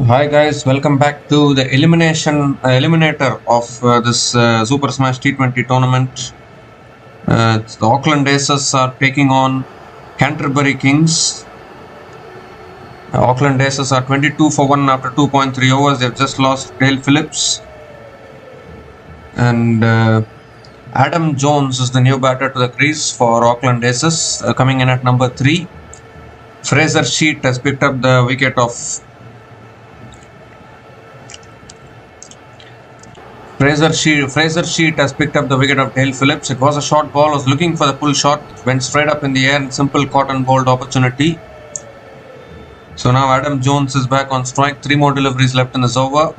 Hi guys, welcome back to the eliminator of this Super Smash T20 tournament. The Auckland Aces are taking on Canterbury Kings. Auckland Aces are 22 for 1 after 2.3 overs. They've just lost Dale Phillips. And Adam Jones is the new batter to the crease for Auckland Aces, coming in at number 3. Fraser Sheet has picked up the wicket of Fraser Sheet has picked up the wicket of Dale Phillips. It was a short ball, was looking for the pull shot, went straight up in the air, and simple caught and bowled opportunity. So now Adam Jones is back on strike. 3 more deliveries left in this over.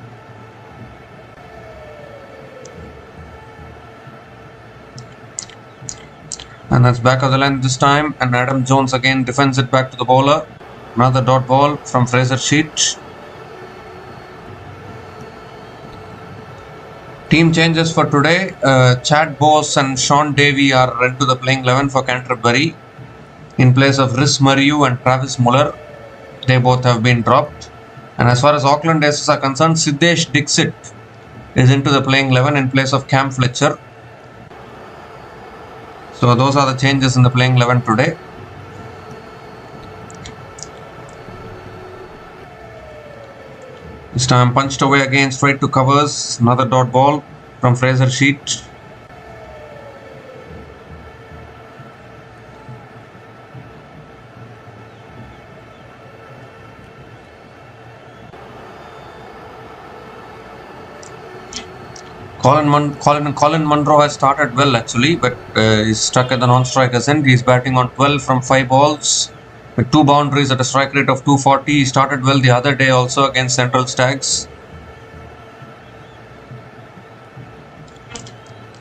And that's back of the line this time, and Adam Jones again defends it back to the bowler. Another dot ball from Fraser Sheet. Team changes for today. Chad Bose and Sean Davey are into the playing 11 for Canterbury in place of Rhys Mariu and Travis Muller. They both have been dropped. And as far as Auckland Aces are concerned, Siddesh Dixit is into the playing 11 in place of Cam Fletcher. So those are the changes in the playing 11 today. This time punched away again straight to covers. Another dot ball from Fraser Sheet. Colin Munro has started well actually, but he's stuck at the non-striker's end. He's batting on 12 from 5 balls. With 2 boundaries at a strike rate of 240. He started well the other day also against Central Stags.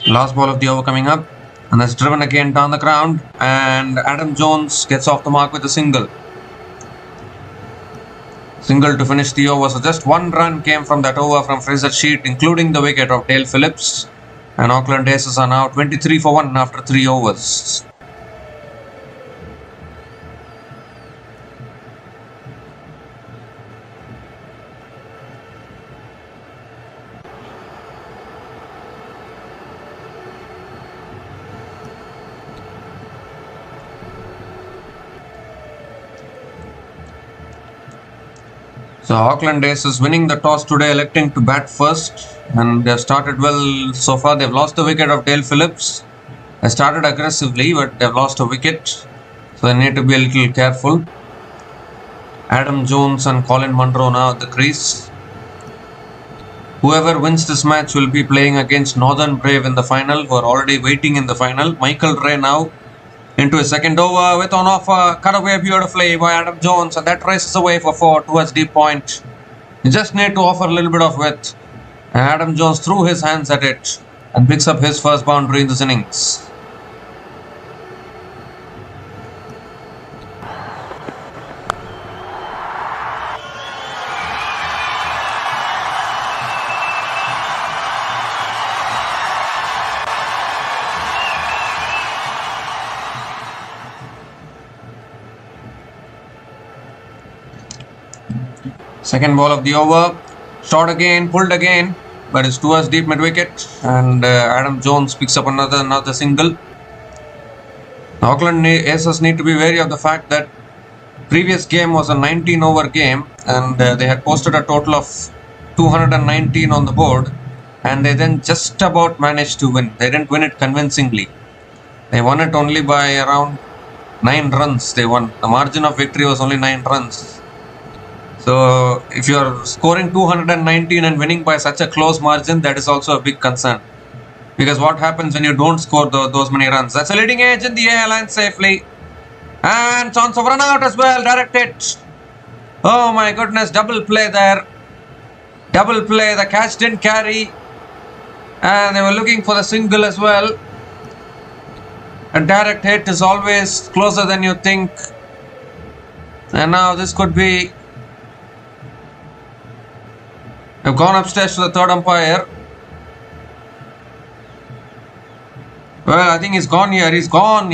Last ball of the over coming up. And that's driven again down the ground. And Adam Jones gets off the mark with a single. Single to finish the over. So just 1 run came from that over from Fraser Sheet, including the wicket of Dale Phillips. And Auckland Aces are now 23 for 1 after 3 overs. So Auckland Aces winning the toss today, electing to bat first, and they've started well so far. They've lost the wicket of Dale Phillips. They started aggressively, but they've lost a wicket, so they need to be a little careful. Adam Jones and Colin Munro now at the crease. Whoever wins this match will be playing against Northern Brave in the final, who are already waiting in the final. Michael Ray now into his second over with on offer, cut away beautifully by Adam Jones, and that races away for 4 towards deep point. You just need to offer a little bit of width, and Adam Jones threw his hands at it and picks up his first boundary in this innings. Second ball of the over, shot again, pulled again, but it's towards deep mid wicket, and Adam Jones picks up another single. Auckland Aces need to be wary of the fact that previous game was a 19 over game, and they had posted a total of 219 on the board, and they then just about managed to win. They didn't win it convincingly. They won it only by around 9 runs. They won. The margin of victory was only 9 runs. So if you are scoring 219 and winning by such a close margin, that is also a big concern. Because what happens when you don't score those many runs? That's a leading edge in the air, lands safely. And chance of run out as well, direct hit. Oh my goodness, double play there. Double play, the catch didn't carry. And they were looking for the single as well. A direct hit is always closer than you think. And now this could be... They've gone upstairs to the third umpire. Well, I think he's gone here. He's gone.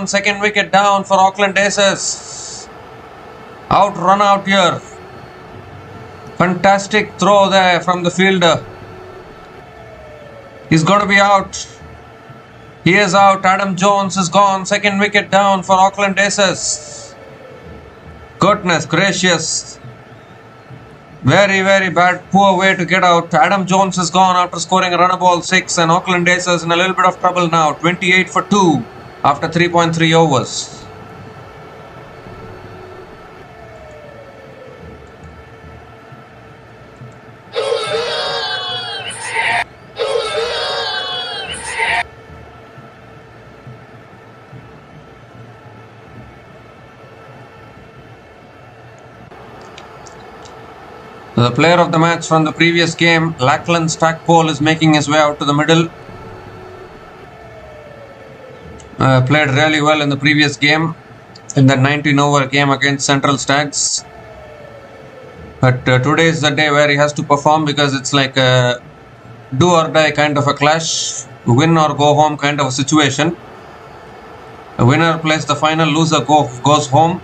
Second wicket down for Auckland Aces. Run out here. Fantastic throw there from the fielder. He's got to be out. He is out. Adam Jones is gone. Second wicket down for Auckland Aces. Goodness gracious. Very, very bad. Poor way to get out. Adam Jones is gone after scoring a run of ball 6, and Auckland Aces in a little bit of trouble now. 28 for 2 after 3.3 overs. The player of the match from the previous game, Lachlan Stackpole, is making his way out to the middle. Played really well in the previous game, in the 19-over game against Central Stags. But today is the day where he has to perform, because it's like a do or die kind of a clash, win or go home kind of a situation. The winner plays the final, loser goes home.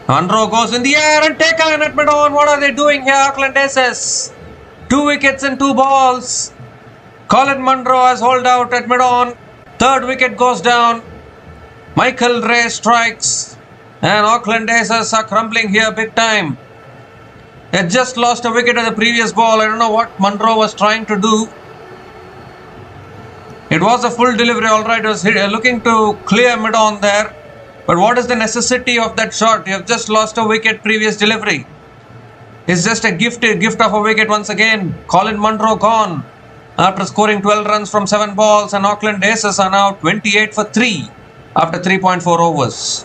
Munro goes in the air and taken at mid-on. What are they doing here, Auckland Aces? 2 wickets and 2 balls. Colin Munro has hauled out at mid-on. Third wicket goes down. Michael Ray strikes. And Auckland Aces are crumbling here big time. They just lost a wicket at the previous ball. I don't know what Munro was trying to do. It was a full delivery, alright. It was looking to clear mid-on there. But what is the necessity of that shot? You have just lost a wicket previous delivery. It's just a gift of a wicket once again. Colin Munro gone after scoring 12 runs from 7 balls, and Auckland Aces are now 28 for 3 after 3.4 overs.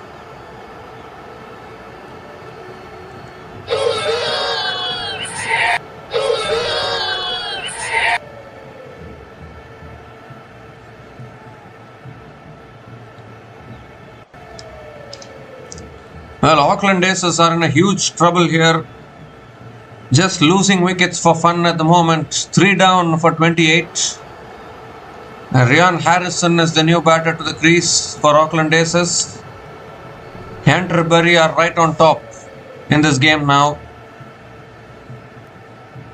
Well, Auckland Aces are in a huge trouble here. Just losing wickets for fun at the moment. 3 down for 28. Ryan Harrison is the new batter to the crease for Auckland Aces. Canterbury are right on top in this game now.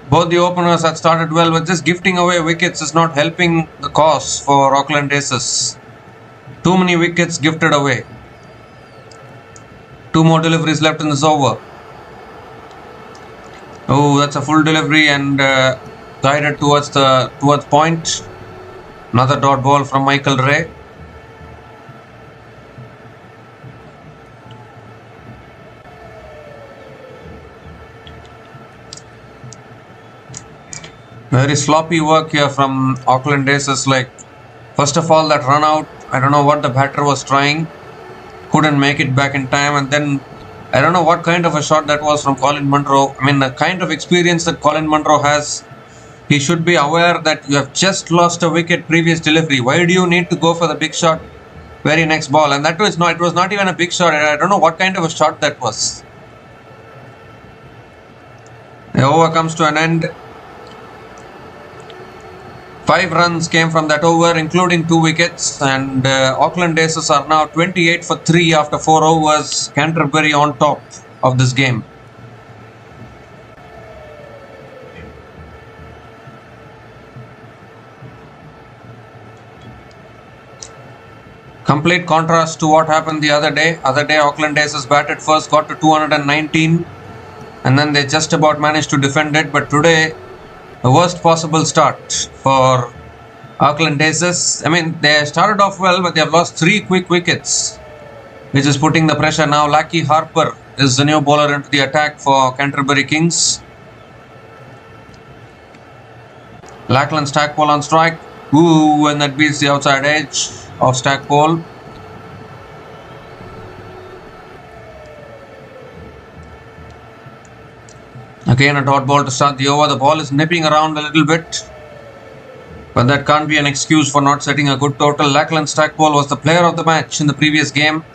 Both the openers had started well, but just gifting away wickets is not helping the cause for Auckland Aces. Too many wickets gifted away. 2 more deliveries left in this over. Oh, that's a full delivery and guided towards point. Another dot ball from Michael Ray. Very sloppy work here from Auckland Aces. Like, first of all, that run out, I don't know what the batter was trying. Couldn't make it back in time, and then I don't know what kind of a shot that was from Colin Munro. I mean, the kind of experience that Colin Munro has, he should be aware that you have just lost a wicket previous delivery. Why do you need to go for the big shot very next ball? And that was it was not even a big shot. I don't know what kind of a shot that was. The over comes to an end. 5 runs came from that over, including 2 wickets, and Auckland Aces are now 28 for 3 after 4 overs. Canterbury on top of this game. Complete contrast to what happened the other day. Auckland Aces batted first, got to 219, and then they just about managed to defend it. But today, the worst possible start for Auckland Aces. I mean, they started off well, but they have lost 3 quick wickets, which is putting the pressure now. Lucky Harper is the new bowler into the attack for Canterbury Kings. Lachlan Stackpole on strike. Ooh, and that beats the outside edge of Stackpole. Again, a dot ball to start the over. The ball is nipping around a little bit, but that can't be an excuse for not setting a good total. Lachlan Stackpole was the player of the match in the previous game.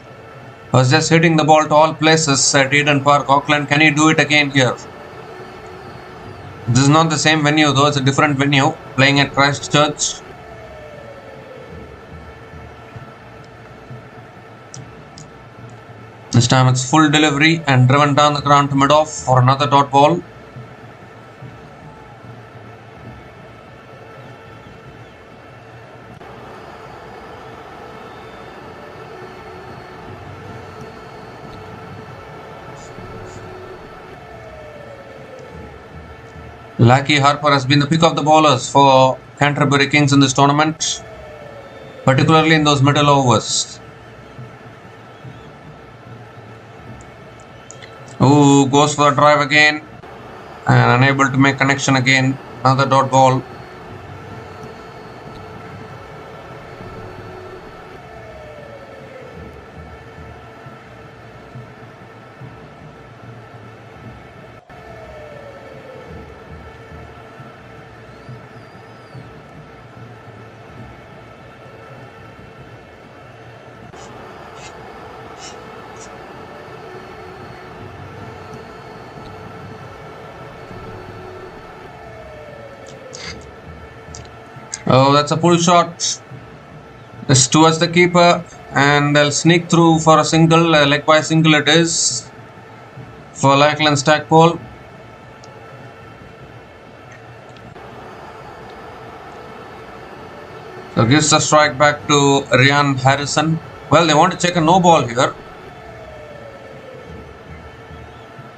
Was just hitting the ball to all places at Eden Park, Auckland. Can he do it again here? This is not the same venue though. It's a different venue, playing at Christchurch. This time it's full delivery and driven down the ground to mid-off for another dot ball. Lucky Harper has been the pick of the bowlers for Canterbury Kings in this tournament, particularly in those middle overs. Ooh, goes for a drive again and unable to make connection again. Another dot ball. Oh, that's a pull shot. It's towards the keeper and they'll sneak through for a single, leg by single it is for Auckland Stackpole. So gives the strike back to Ryan Harrison. Well, they want to check a no ball here.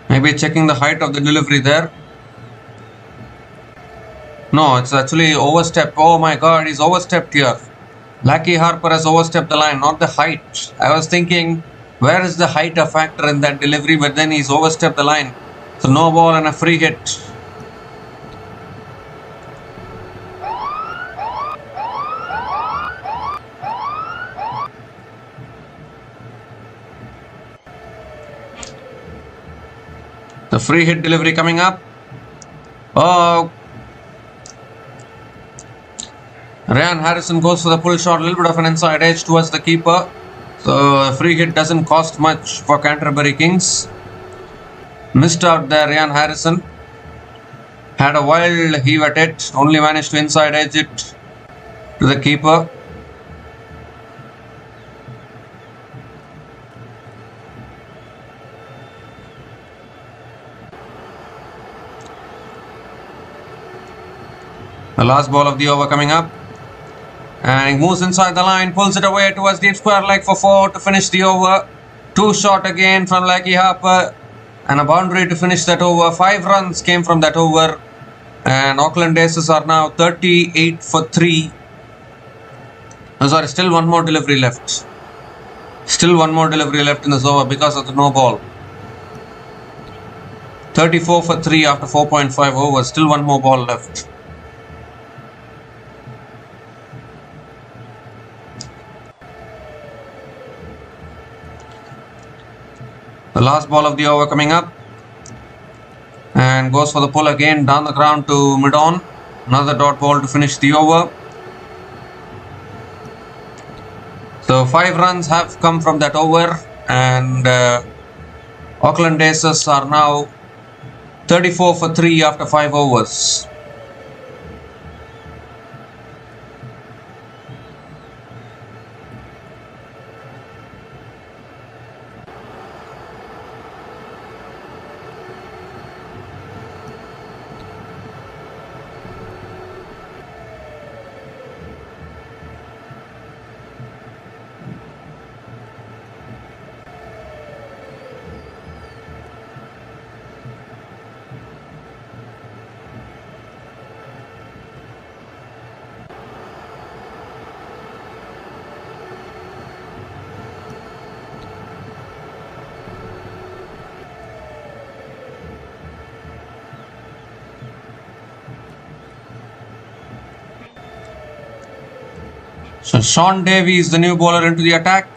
Maybe checking the height of the delivery there. No, it's actually overstepped. Oh my god, he's overstepped here. Lucky Harper has overstepped the line, not the height. I was thinking, where is the height a factor in that delivery? But then he's overstepped the line. So no ball and a free hit. The free hit delivery coming up. Oh, Ryan Harrison goes for the pull shot, a little bit of an inside edge towards the keeper. So the free hit doesn't cost much for Canterbury Kings. Missed out there, Ryan Harrison. Had a wild heave at it, only managed to inside edge it to the keeper. The last ball of the over coming up. And he moves inside the line, pulls it away towards deep square leg for 4 to finish the over. 2 shot again from Lucky Harper. And a boundary to finish that over. 5 runs came from that over. And Aucklandaces are now 38 for 3. Oh, sorry, still one more delivery left. Still one more delivery left in this over because of the no ball. 34 for 3 after 4.5 overs. Still one more ball left. The last ball of the over coming up. And goes for the pull again down the ground to mid-on. Another dot ball to finish the over. So 5 runs have come from that over. And Aucklandaces are now 34 for 3 after 5 overs. So Sean Davies, the new bowler, into the attack.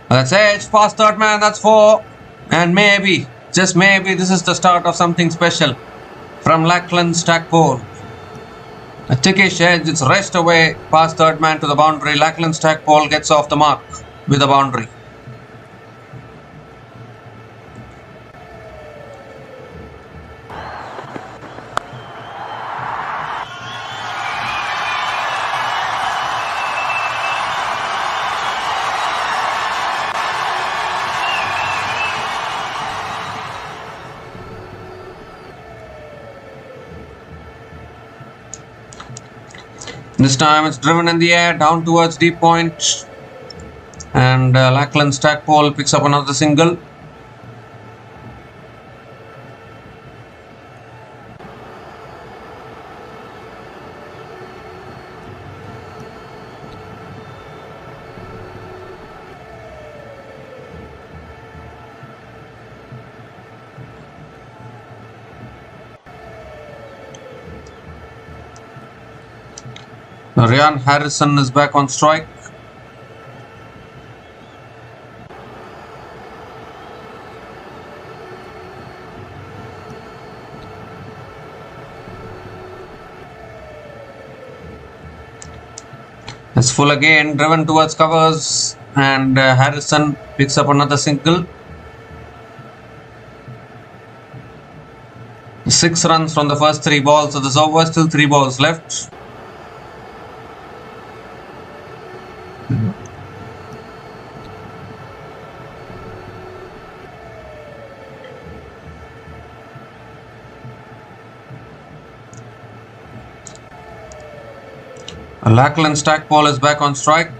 That's edge, past third man, that's 4. And maybe, just maybe, this is the start of something special from Auckland Stackpole. A tickish edge, it's rest away, past third man to the boundary. Auckland Stackpole gets off the mark with the boundary. This time it's driven in the air down towards deep point. And Auckland Stackpole picks up another single. Ryan Harrison is back on strike. It's full again, driven towards covers, and Harrison picks up another single. 6 runs from the first 3 balls of this over, still 3 balls left. Auckland Stackpole is back on strike.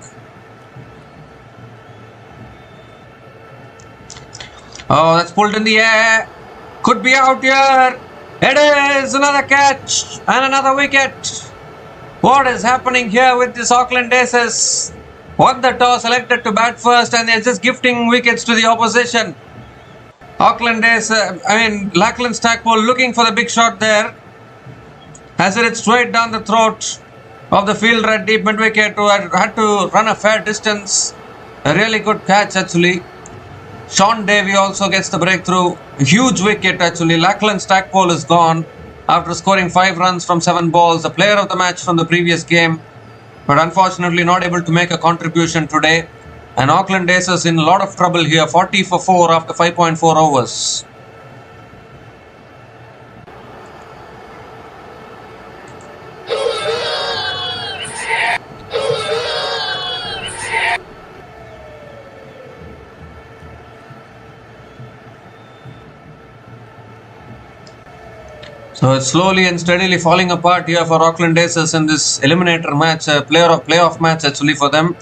Oh, that's pulled in the air. Could be out here. It is another catch and another wicket. What is happening here with this Auckland Aces? Won the toss, selected to bat first, and they're just gifting wickets to the opposition. Auckland Stackpole looking for the big shot there. Has hit it straight down the throat of the fielder at deep mid wicket, who had to run a fair distance. A really good catch actually. Sean Davey also gets the breakthrough. Huge wicket actually. Auckland Stackpole is gone after scoring 5 runs from 7 balls. The player of the match from the previous game, but unfortunately not able to make a contribution today. And Auckland Aces in a lot of trouble here. 40 for 4 after 5.4 overs. So it's slowly and steadily falling apart here for Auckland Aces in this eliminator match, playoff match actually for them.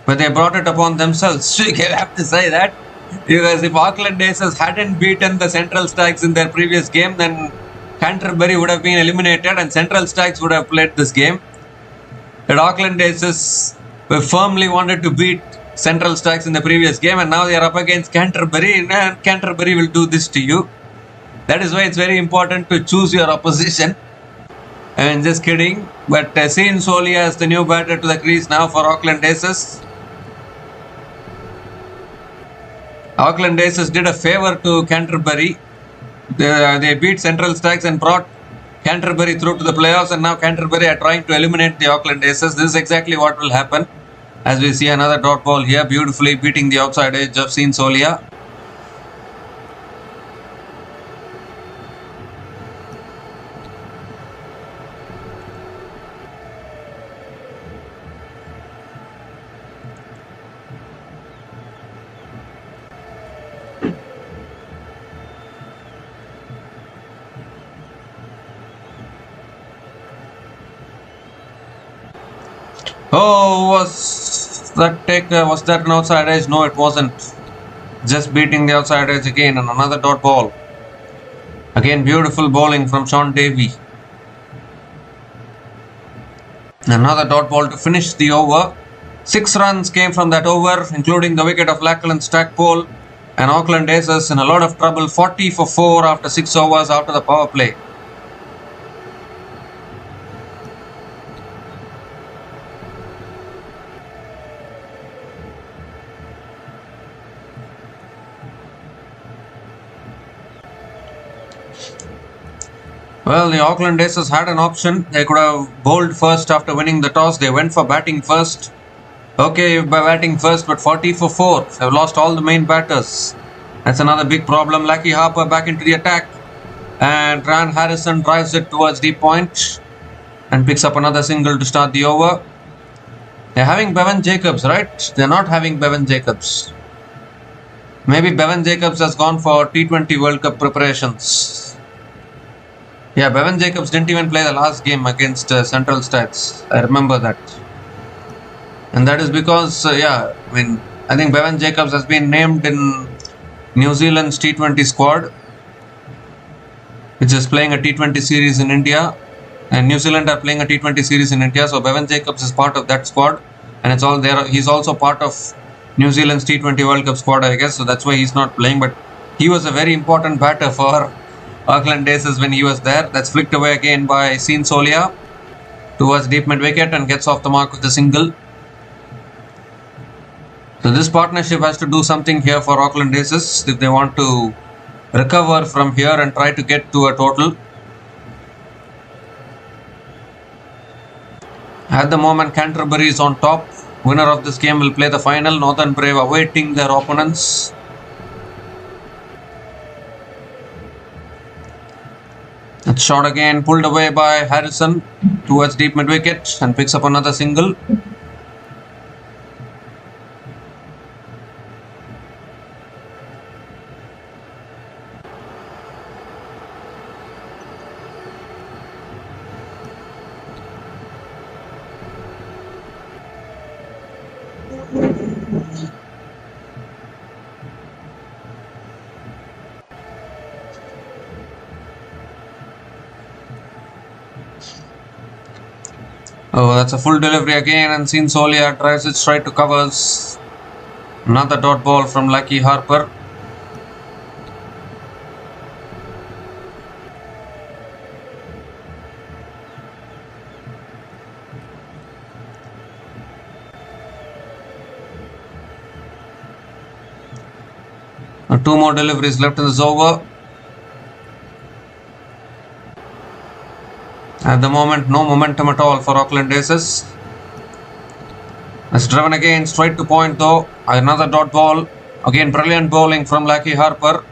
But they brought it upon themselves. You have to say that, because if Auckland Aces hadn't beaten the Central Stags in their previous game, then Canterbury would have been eliminated and Central Stags would have played this game. But Auckland Aces were firmly wanted to beat Central Stags in the previous game, and now they are up against Canterbury, and Canterbury will do this to you. That is why it's very important to choose your opposition. I mean, just kidding. But Sean Solia is the new batter to the crease now for Auckland Aces. Auckland Aces did a favour to Canterbury. They beat Central Stags and brought Canterbury through to the playoffs, and now Canterbury are trying to eliminate the Auckland Aces. This is exactly what will happen, as we see another dot ball here, beautifully beating the outside edge of Sean Solia. Oh, was that an outside edge? No, it wasn't. Just beating the outside edge again, and another dot ball. Again, beautiful bowling from Sean Davey. Another dot ball to finish the over. 6 runs came from that over, including the wicket of Auckland Stackpole, and Auckland Aces in a lot of trouble. 40 for 4 after 6 overs after the power play. Well, the Auckland Aces had an option. They could have bowled first after winning the toss. They went for batting first. Okay, by batting first, but 40 for 4. They've lost all the main batters. That's another big problem. Lucky Harper back into the attack. And Ryan Harrison drives it towards deep point and picks up another single to start the over. They're having Bevan Jacobs, right? They're not having Bevan Jacobs. Maybe Bevan Jacobs has gone for T20 World Cup preparations. Yeah, Bevan Jacobs didn't even play the last game against Central Stags. I remember that. And that is because, I think Bevan Jacobs has been named in New Zealand's T20 squad, which is playing a T20 series in India. And New Zealand are playing a T20 series in India, so Bevan Jacobs is part of that squad. And it's all there. He's also part of New Zealand's T20 World Cup squad, I guess. So that's why he's not playing. But he was a very important batter for Auckland Aces when he was there. That's flicked away again by Sean Solia. towards deep mid wicket and gets off the mark with a single. So this partnership has to do something here for Auckland Aces if they want to recover from here and try to get to a total. At the moment, Canterbury is on top. Winner of this game will play the final. Northern Brave awaiting their opponents. It's shot again, pulled away by Harrison towards deep mid wicket and picks up another single. Oh, that's a full delivery again, and Solia drives it straight to covers. Another dot ball from Lucky Harper. Two more deliveries left in this over. At the moment, no momentum at all for Auckland Aces. It's driven again, straight to point though. Another dot ball. Again, brilliant bowling from Lucky Harper.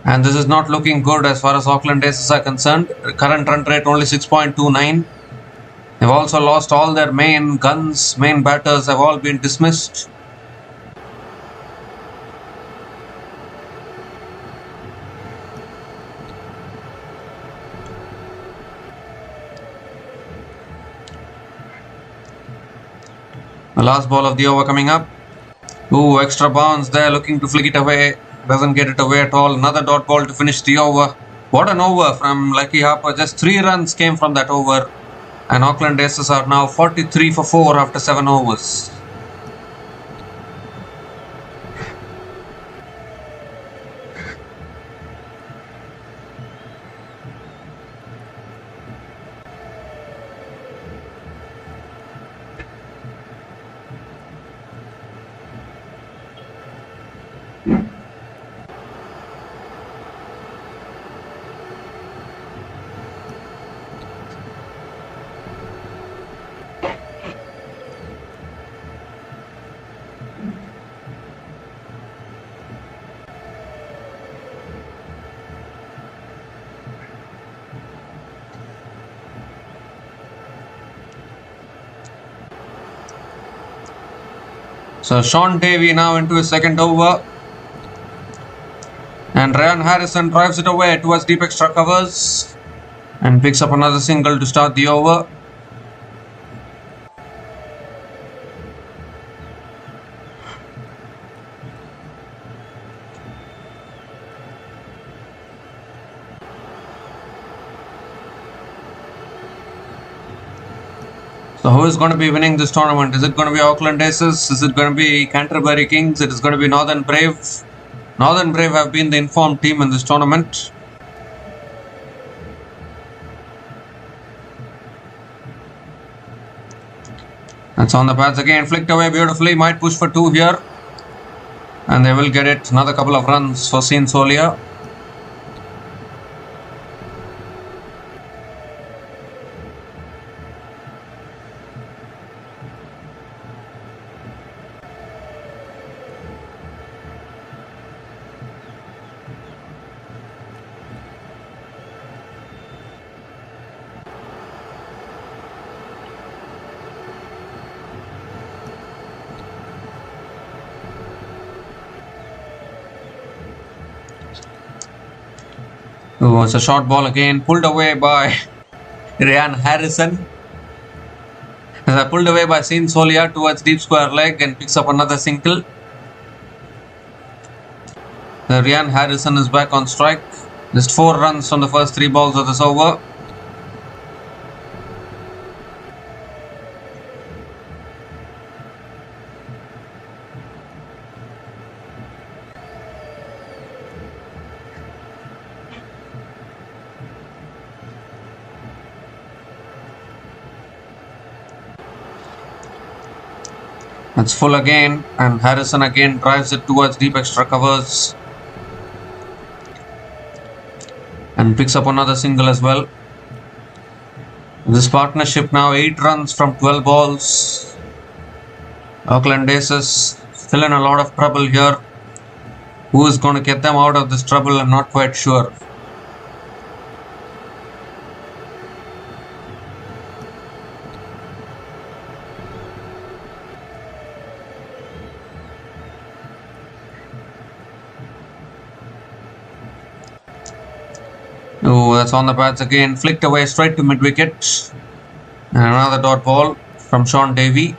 And this is not looking good as far as Auckland Aces are concerned. Current run rate only 6.29. They've also lost all their main guns, main batters have all been dismissed. The last ball of the over coming up. Ooh, extra bounce there, looking to flick it away. Doesn't get it away at all. Another dot ball to finish the over. What an over from Lucky Harper. Just 3 runs came from that over. And Auckland Aces are now 43 for 4 after 7 overs. So Sean Davey now into his second over. And Ryan Harrison drives it away towards deep extra covers. And picks up another single to start the over. So who is going to be winning this tournament? Is it going to be Auckland Aces? Is it going to be Canterbury Kings? It is going to be Northern Brave. Northern Brave have been the informed team in this tournament. That's on the pads again, flicked away beautifully, might push for 2 here. And they will get it, another couple of runs for Solia. Oh, it's a short ball again, pulled away by Ryan Harrison. Pulled away by Solia towards deep square leg and picks up another single. Ryan Harrison is back on strike. Just 4 runs from the first 3 balls of this over. It's full again, and Harrison again drives it towards deep extra covers and picks up another single as well. This partnership now 8 runs from 12 balls. Aucklandaces still in a lot of trouble here. Who is going to get them out of this trouble? I'm not quite sure. Oh, that's on the pads again. Flicked away straight to mid-wicket. And another dot ball from Sean Davey.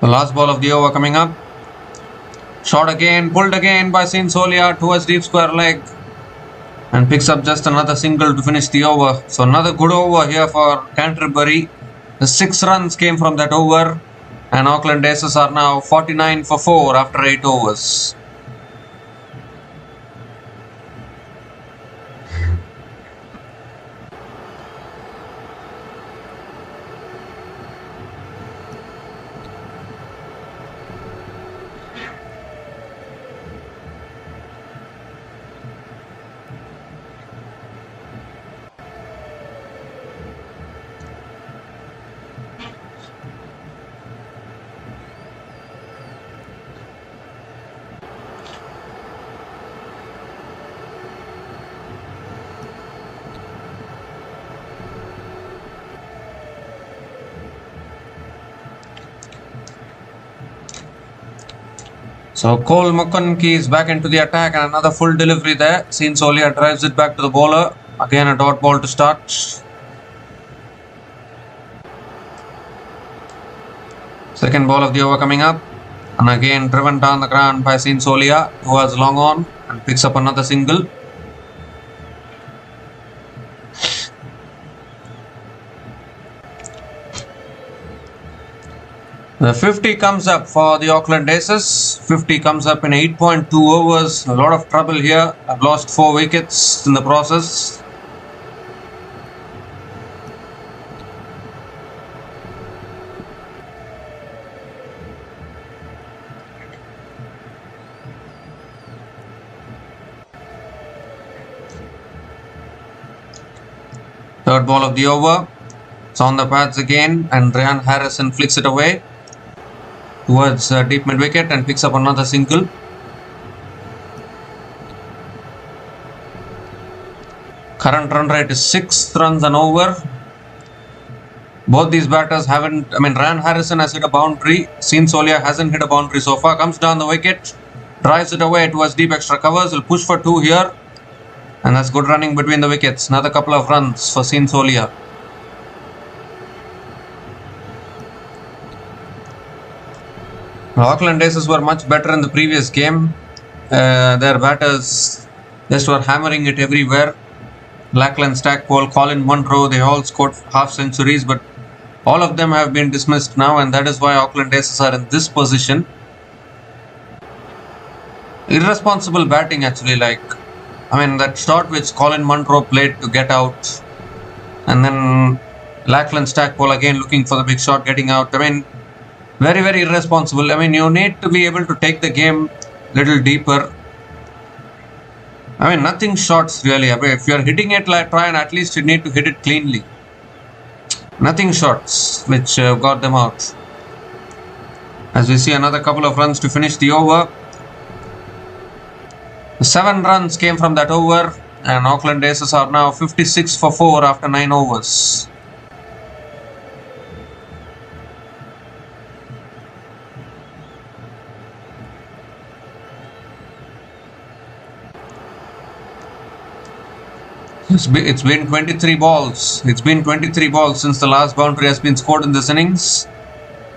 The last ball of the over coming up. Shot again, pulled again by Saint Solia towards deep square leg. And picks up just another single to finish the over. So another good over here for Canterbury. The 6 runs came from that over. And Aucklandaces are now 49 for 4 after 8 overs. So Cole Mukonki is back into the attack and another full delivery there. Saint Solia drives it back to the bowler. Again a dot ball to start. Second ball of the over coming up. And again driven down the ground by Saint Solia towards long on and picks up another single. The 50 comes up for the Aucklandaces. 50 comes up in 8.2 overs. A lot of trouble here. I've lost 4 wickets in the process. Third ball of the over. It's on the pads again and Ryan Harrison flicks it away towards deep mid-wicket and picks up another single. Current run rate is 6 runs and over. Both these batters haven't, Ryan Harrison has hit a boundary. Saint Solia hasn't hit a boundary so far. Comes down the wicket, drives it away towards deep extra covers. Will push for 2 here. And that's good running between the wickets. Another couple of runs for Saint Solia. The Aucklandaces were much better in the previous game. Their batters just were hammering it everywhere. Lachlan Stackpole, Colin Munro, they all scored half centuries, but all of them have been dismissed now, and that is why Aucklandaces are in this position. Irresponsible batting actually, that shot which Colin Munro played to get out, and then Lachlan Stackpole again looking for the big shot, getting out. Very, very irresponsible. You need to be able to take the game a little deeper. Nothing shots really. If you're hitting it, try and at least you need to hit it cleanly. Nothing shots which got them out. As we see another couple of runs to finish the over. 7 runs came from that over and Aucklandaces are now 56 for 4 after 9 overs. It's been 23 balls. It's been 23 balls since the last boundary has been scored in this innings.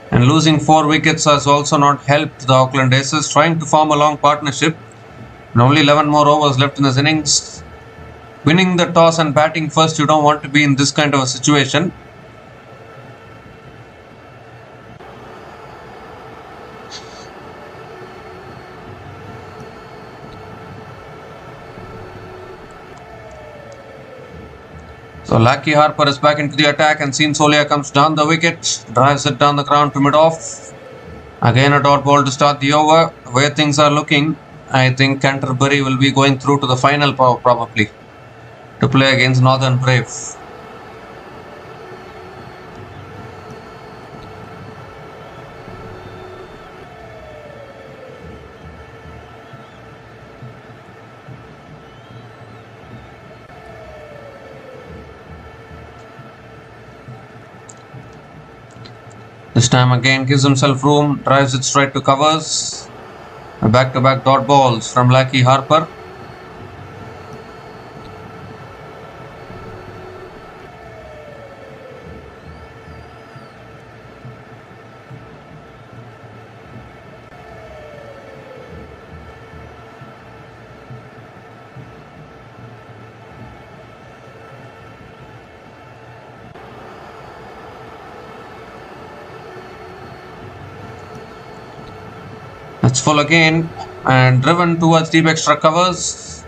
And losing 4 wickets has also not helped the Aucklandaces. Trying to form a long partnership. And only 11 more overs left in this innings. Winning the toss and batting first, you don't want to be in this kind of a situation. So Lucky Harper is back into the attack and Solia comes down the wicket, drives it down the ground to mid-off. Again a dot ball to start the over. The way things are looking, I think Canterbury will be going through to the final probably to play against Northern Brave. This time again gives himself room, drives it straight to covers. Back-to-back dot balls from Lucky Harper. It's full again and driven towards deep extra covers.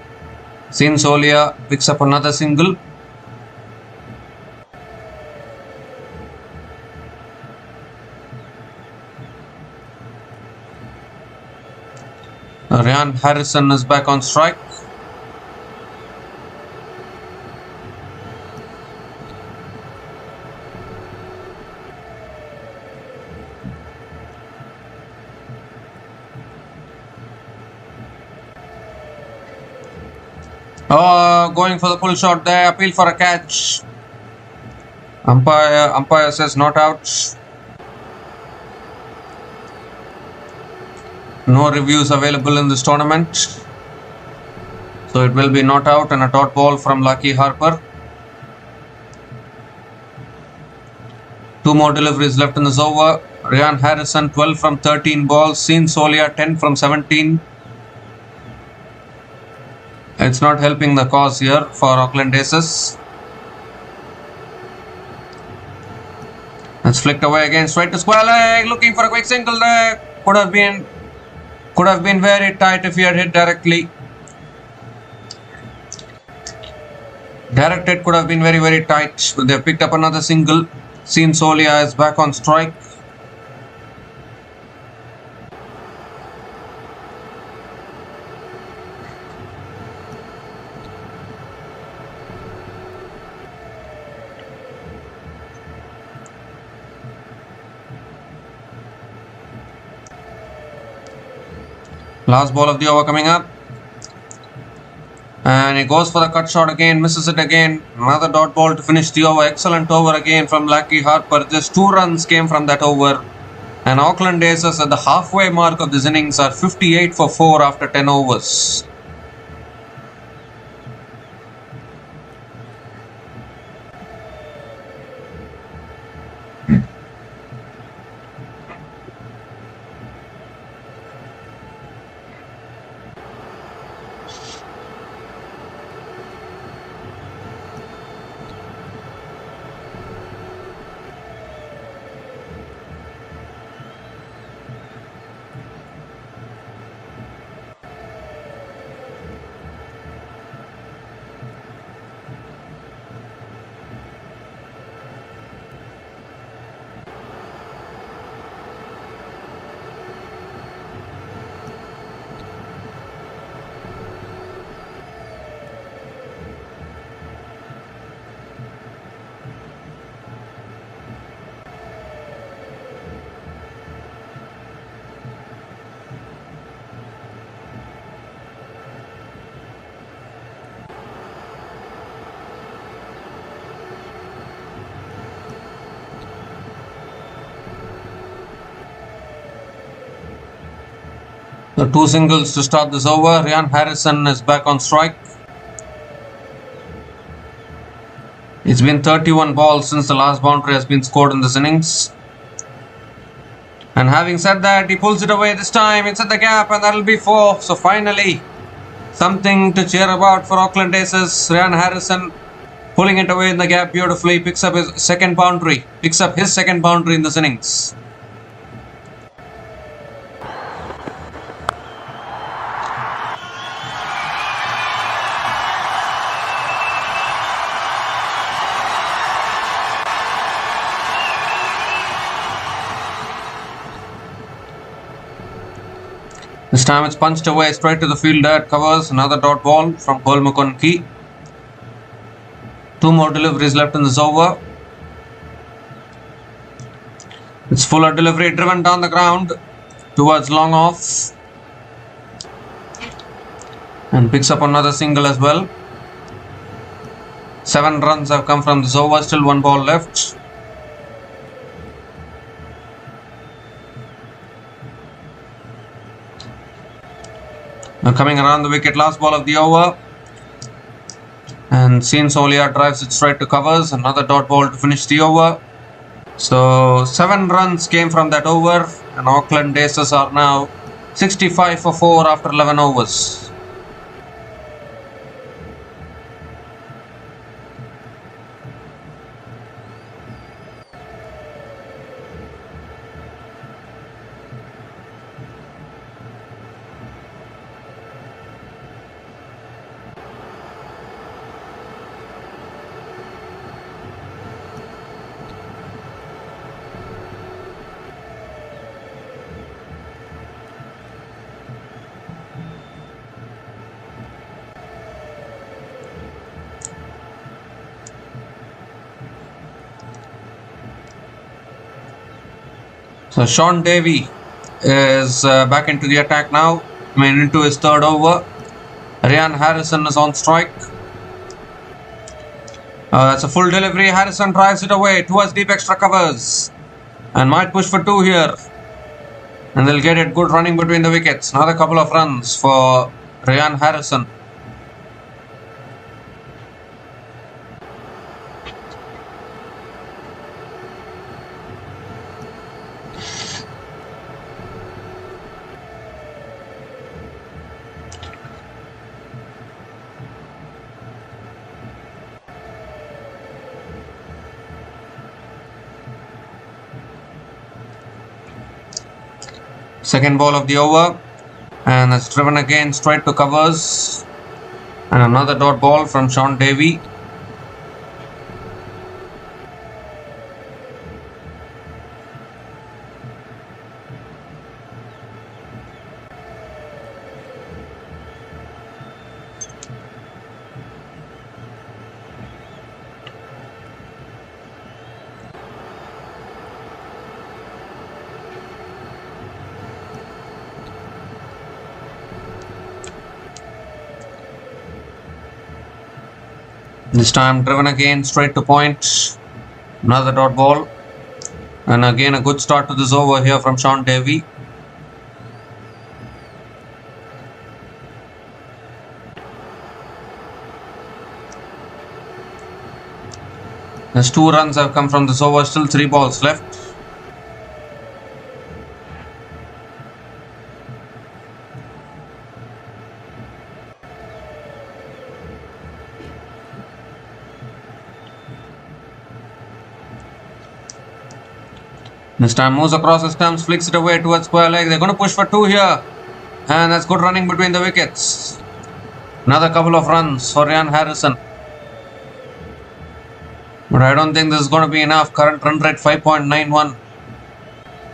Solia picks up another single. Ryan Harrison is back on strike. Going for the pull shot there, appeal for a catch. Umpire says not out. No reviews available in this tournament. So it will be not out and a dot ball from Lucky Harper. 2 more deliveries left in this over. Ryan Harrison 12 from 13 balls. Solia 10 from 17. It's not helping the cause here for Aucklandaces. It's flicked away again, straight to square leg, looking for a quick single there. Could have been very tight if he had hit directly. Direct hit could have been very, very tight, but they picked up another single. Solia is back on strike. Last ball of the over coming up. And he goes for the cut shot again, misses it again. Another dot ball to finish the over. Excellent over again from Lucky Harper. Just 2 runs came from that over. And Aucklandaces at the halfway mark of this innings are 58 for 4 after 10 overs. The 2 singles to start this over. Ryan Harrison is back on strike. It's been 31 balls since the last boundary has been scored in this innings. And having said that, he pulls it away this time. It's at the gap and that'll be 4. So finally, Something to cheer about for Auckland Aces. Ryan Harrison pulling it away in the gap beautifully. Picks up his second boundary in this innings. This time it's punched away straight to the fielder. It covers. Another dot ball from Kolmukonki. 2 more deliveries left in this over. It's fuller delivery driven down the ground towards long off. And picks up another single as well. 7 runs have come from this over. Still 1 ball left. Now coming around the wicket, last ball of the over. And Seen Solia drives it straight to covers. Another dot ball to finish the over. So 7 runs came from that over. And Auckland Aces are now 65 for 4 after 11 overs. So Sean Davey is back into the attack now. Into his 3rd over. Ryan Harrison is on strike. That's a full delivery. Harrison drives it away towards deep extra covers. And might push for 2 here. And they'll get it. Good running between the wickets. Another couple of runs for Ryan Harrison. Second ball of the over, and it's driven again straight to covers, and another dot ball from Sean Davey. This time driven again straight to point. Another dot ball. And again a good start to this over here from Sean Davey. There's 2 runs have come from this over. Still 3 balls left. This time moves across the stumps, flicks it away towards square leg. They're going to push for 2 here. And that's good running between the wickets. Another couple of runs for Ryan Harrison. But I don't think this is going to be enough. Current run rate 5.91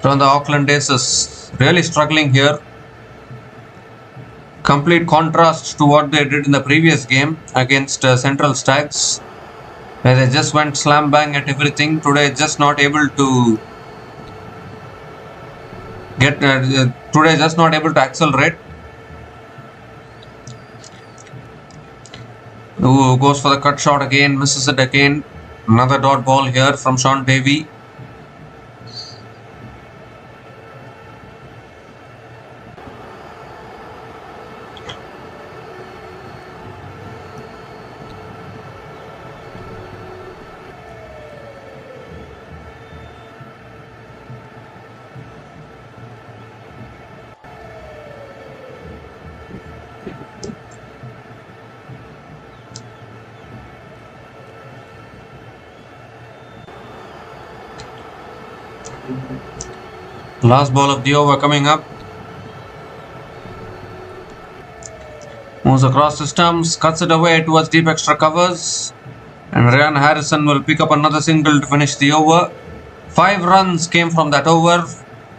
from the Auckland Aces. Really struggling here. Complete contrast to what they did in the previous game against Central Stags, where they just went slam bang at everything. Today just not able to accelerate. Ooh, goes for the cut shot again, misses it again. Another dot ball here from Sean Davey. Last ball of the over coming up. Moves across the stumps, cuts it away towards deep extra covers. And Ryan Harrison will pick up another single to finish the over. 5 runs came from that over.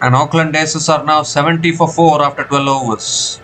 And Auckland Aces are now 70 for 4 after 12 overs.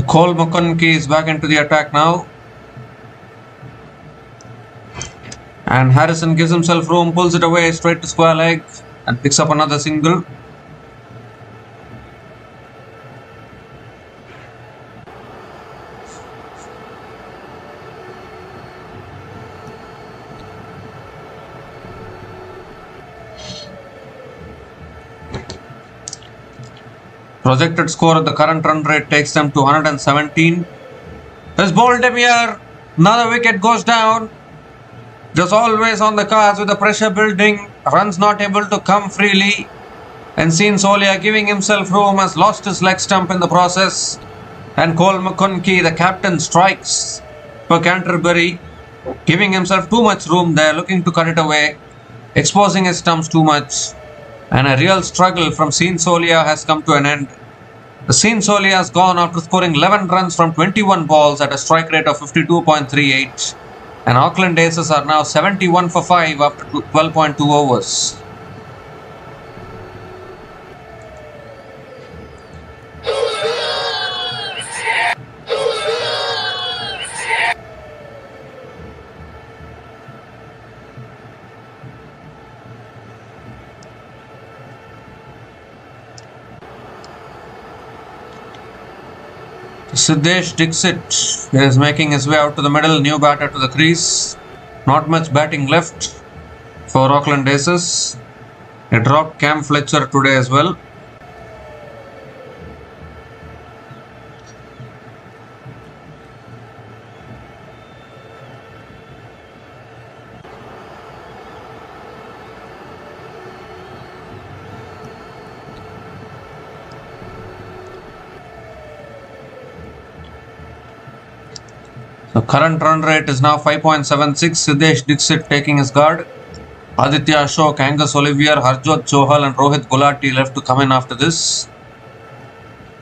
Cole McConkie is back into the attack now. And Harrison gives himself room, pulls it away straight to square leg and picks up another single. Projected score at the current run rate takes them to 117. There's bowled him here. Another wicket goes down. Just always on the cards with the pressure building. Runs not able to come freely. And Sean Solia giving himself room has lost his leg stump in the process. And Cole McConkie, the captain, strikes for Canterbury. Giving himself too much room there, looking to cut it away. Exposing his stumps too much. And a real struggle from Sean Solia has come to an end. The Sean Solia has gone after scoring 11 runs from 21 balls at a strike rate of 52.38. And Auckland Aces are now 71 for 5 after 12.2 overs. Siddesh Dixit is making his way out to the middle, new batter to the crease. Not much batting left for Auckland Aces. They dropped Cam Fletcher today as well. The current run rate is now 5.76. Siddesh Dixit taking his guard. Aditya Ashok, Angus Olivier, Harjot Johal and Rohit Gulati left to come in after this.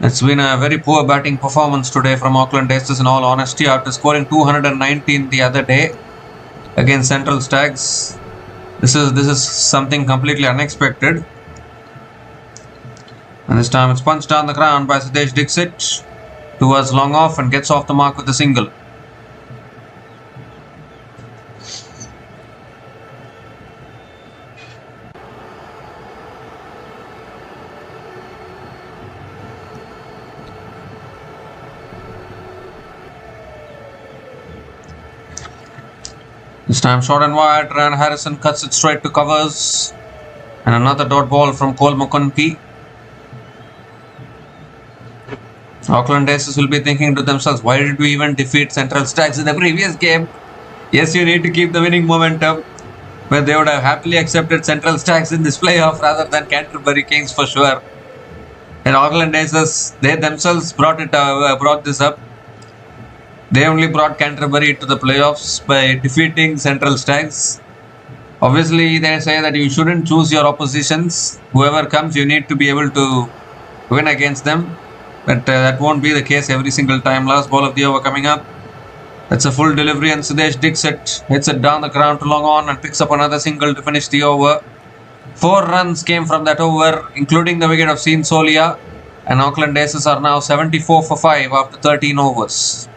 It's been a very poor batting performance today from Auckland Aces in all honesty, after scoring 219 the other day against Central Stags. This is something completely unexpected. And this time it's punched down the ground by Siddesh Dixit towards long off and gets off the mark with a single. This time short and wide, Ryan Harrison cuts it straight to covers. And another dot ball from Cole McConkie. Auckland Aces will be thinking to themselves, why did we even defeat Central Stags in the previous game? Yes, you need to keep the winning momentum. But they would have happily accepted Central Stags in this playoff rather than Canterbury Kings for sure. And Auckland Aces, they themselves brought this up. They only brought Canterbury to the playoffs by defeating Central Stags. Obviously, they say that you shouldn't choose your oppositions. Whoever comes, you need to be able to win against them. But that won't be the case every single time. Last ball of the over coming up. That's a full delivery and Siddesh Dixit hits it down the ground to long on and picks up another single to finish the over. 4 runs came from that over, including the wicket of Sean Solia. And Auckland Aces are now 74 for 5 after 13 overs.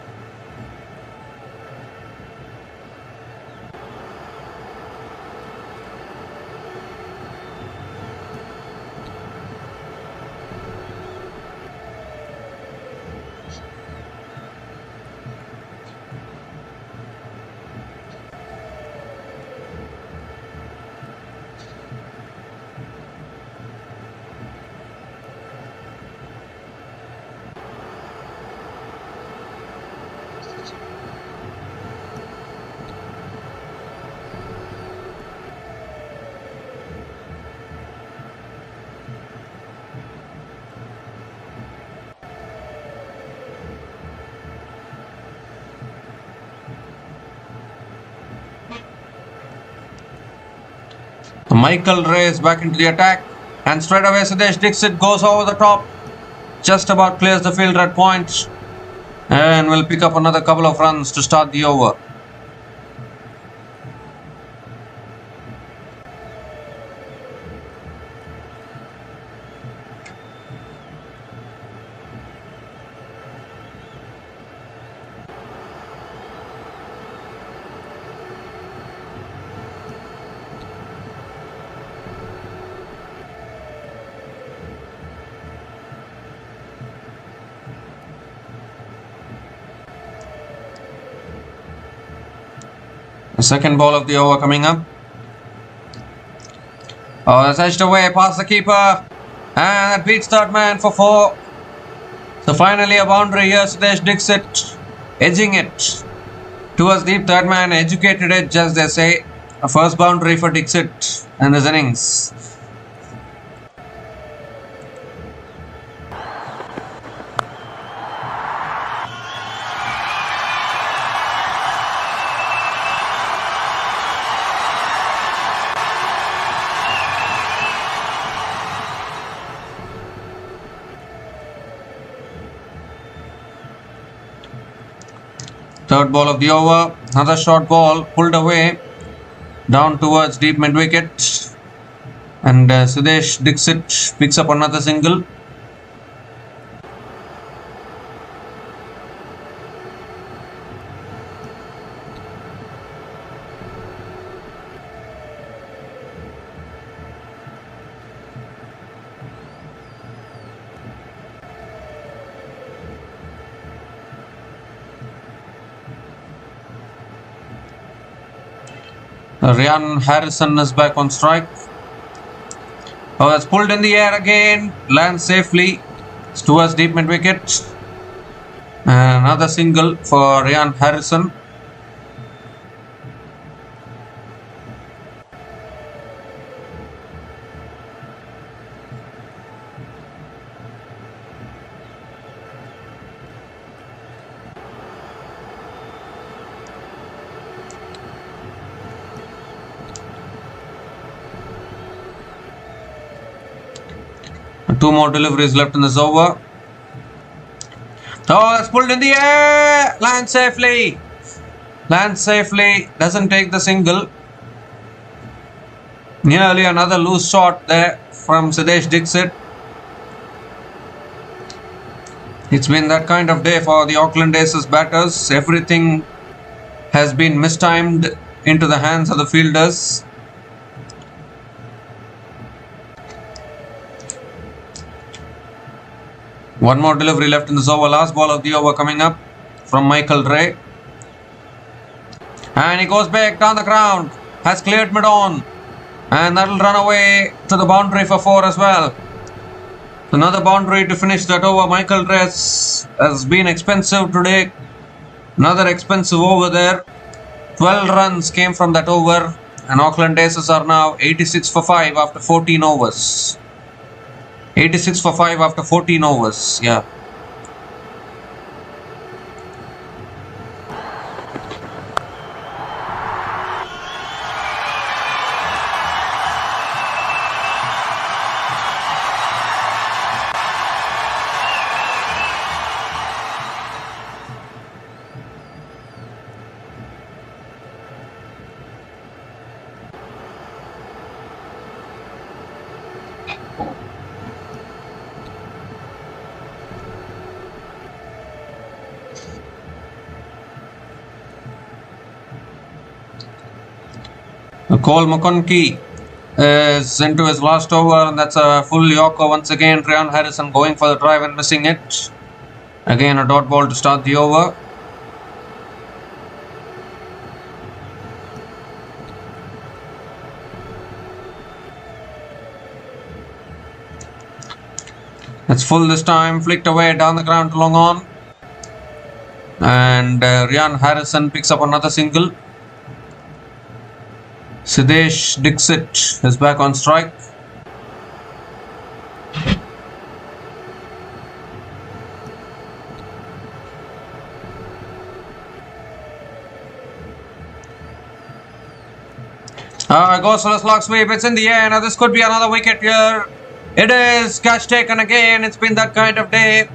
Michael Ray is back into the attack, and straight away Sudesh Dixit goes over the top, just about clears the fielder at point, and will pick up another couple of runs to start the over. The second ball of the over coming up. Oh, that's edged away past the keeper. And that beats third man for 4. So finally a boundary here. Sudesh Dixit edging it towards deep. Third man educated edge, as they say. A first boundary for Dixit in this innings. Third ball of the over, another short ball pulled away down towards deep mid wicket, and Sudesh Dixit picks up another single. Ryan Harrison is back on strike. Oh, that's pulled in the air again. Lands safely. It's towards deep mid wicket. Another single for Ryan Harrison. Two more deliveries left in this over. Oh, that's pulled in the air. Lands safely. Lands safely. Doesn't take the single. Nearly another loose shot there from Sudesh Dixit. It's been that kind of day for the Auckland Aces batters. Everything has been mistimed into the hands of the fielders. One more delivery left in this over. Last ball of the over coming up from Michael Ray. And he goes back down the ground. Has cleared mid-on. And that will run away to the boundary for 4 as well. Another boundary to finish that over. Michael Ray has been expensive today. Another expensive over there. 12 runs came from that over. And Auckland Aces are now 86 for 5 after 14 overs. 86 for 5 after 14 overs. Yeah. Cole McConkey is into his last over, and that's a full Yorker once again. Ryan Harrison going for the drive and missing it. Again, a dot ball to start the over. It's full this time, flicked away down the ground to long on. And Ryan Harrison picks up another single. Sidesh Dixit is back on strike. Goes for a slog sweep, it's in the air. Now this could be another wicket here. It is catch taken again. It's been that kind of day.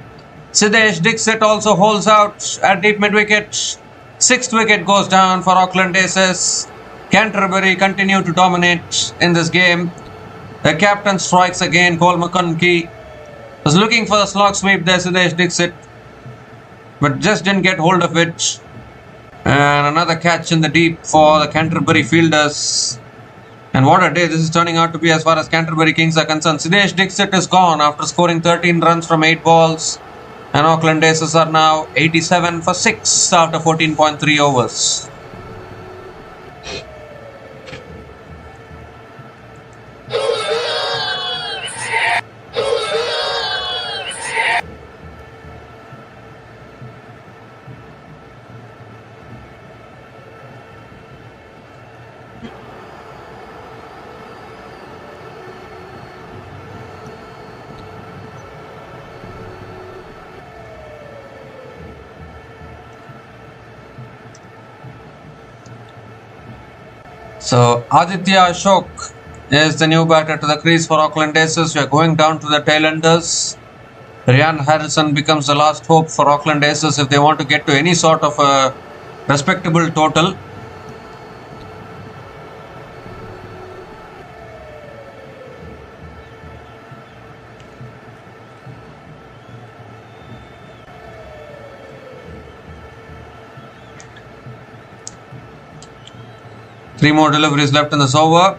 Sidesh Dixit also holds out at deep mid wicket. Sixth wicket goes down for Auckland Aces. Canterbury continue to dominate in this game. The captain strikes again. Cole McConkey was looking for the slog sweep there, Sidesh Dixit, but just didn't get hold of it. And another catch in the deep for the Canterbury fielders. And what a day this is turning out to be as far as Canterbury Kings are concerned. Sidesh Dixit is gone after scoring 13 runs from 8 balls. And Auckland Aces are now 87 for 6 after 14.3 overs. So Aditya Ashok is the new batter to the crease for Auckland Aces. We are going down to the tail enders. Ryan Harrison becomes the last hope for Auckland Aces if they want to get to any sort of a respectable total. Three more deliveries left in this over.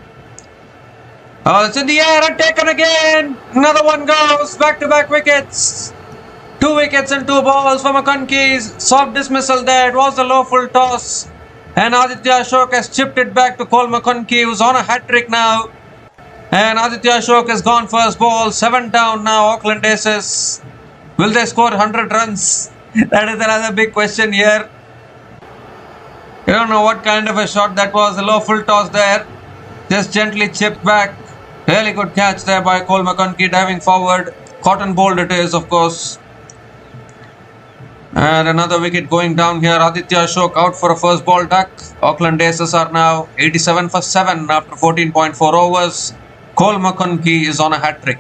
Oh, it's in the air and taken again. Another one goes. Back-to-back wickets. 2 wickets and 2 balls for McConkey's soft dismissal there. It was a low full toss. And Aditya Ashok has chipped it back to Cole McConkey, who's on a hat-trick now. And Aditya Ashok has gone first ball. 7 down now, Auckland Aces. Will they score 100 runs? That is another big question here. I don't know what kind of a shot that was. A low full toss there. Just gently chipped back. Really good catch there by Cole McConkey diving forward. Cotton bowled it is, of course. And another wicket going down here. Aditya Ashok out for a first ball duck. Auckland Aces are now 87 for 7 after 14.4 overs. Cole McConkey is on a hat-trick.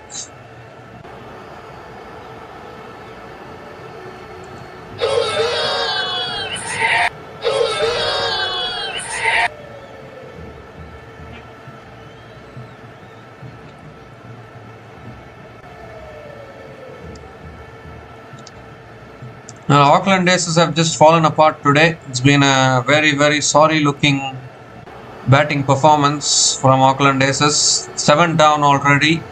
Now, Auckland Aces have just fallen apart today. It's been a very, very sorry looking batting performance from Auckland Aces. 7 down already.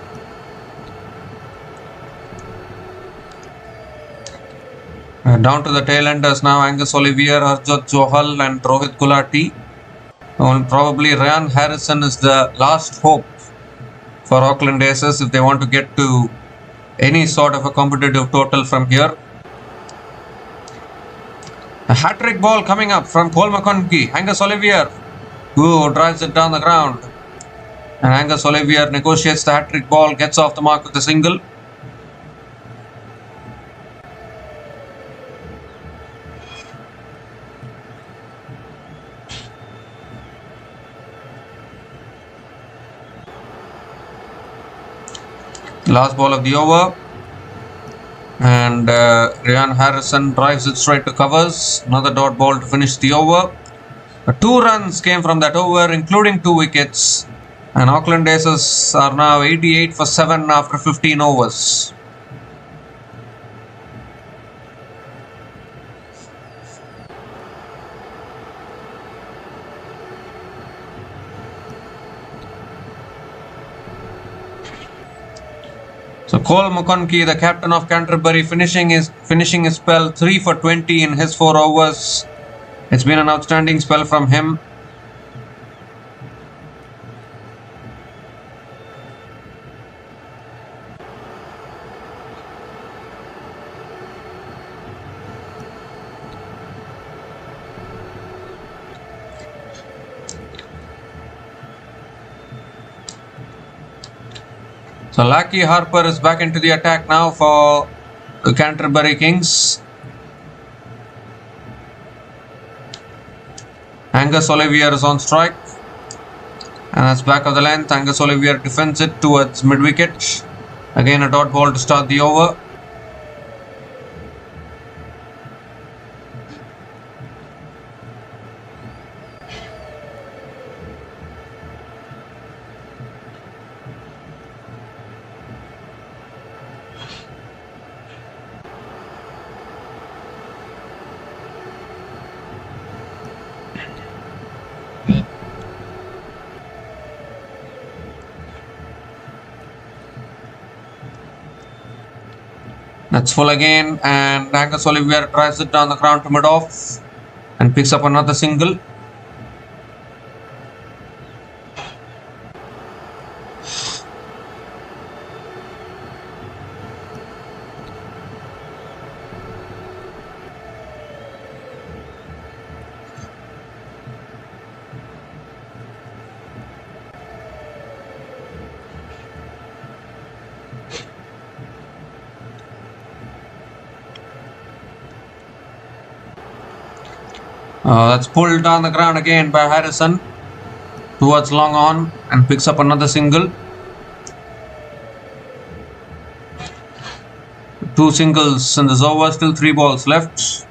Down to the tail enders now. Angus Olivier, Harjot Johal and Rohit Gulati. Probably Ryan Harrison is the last hope for Auckland Aces if they want to get to any sort of a competitive total from here. A hat-trick ball coming up from Cole McConkey. Angus Olivier, who drives it down the ground. And Angus Olivier negotiates the hat-trick ball, gets off the mark with a single. Last ball of the over. And Ryan Harrison drives it straight to covers. Another dot ball to finish the over. 2 runs came from that over, including 2 wickets. And Auckland Aces are now 88 for 7 after 15 overs. So Cole McConkie, the captain of Canterbury, finishing his spell 3 for 20 in his 4 overs. It's been an outstanding spell from him. So Lachy Harper is back into the attack now for the Canterbury Kings. Angus Olivier is on strike. And that's back of the length. Angus Olivier defends it towards mid-wicket. Again a dot ball to start the over. That's full again, and Angus Olivier drives it down the ground to mid-off and picks up another single. That's pulled down the ground again by Harrison towards long on and picks up another single. 2 singles in this over, still 3 balls left.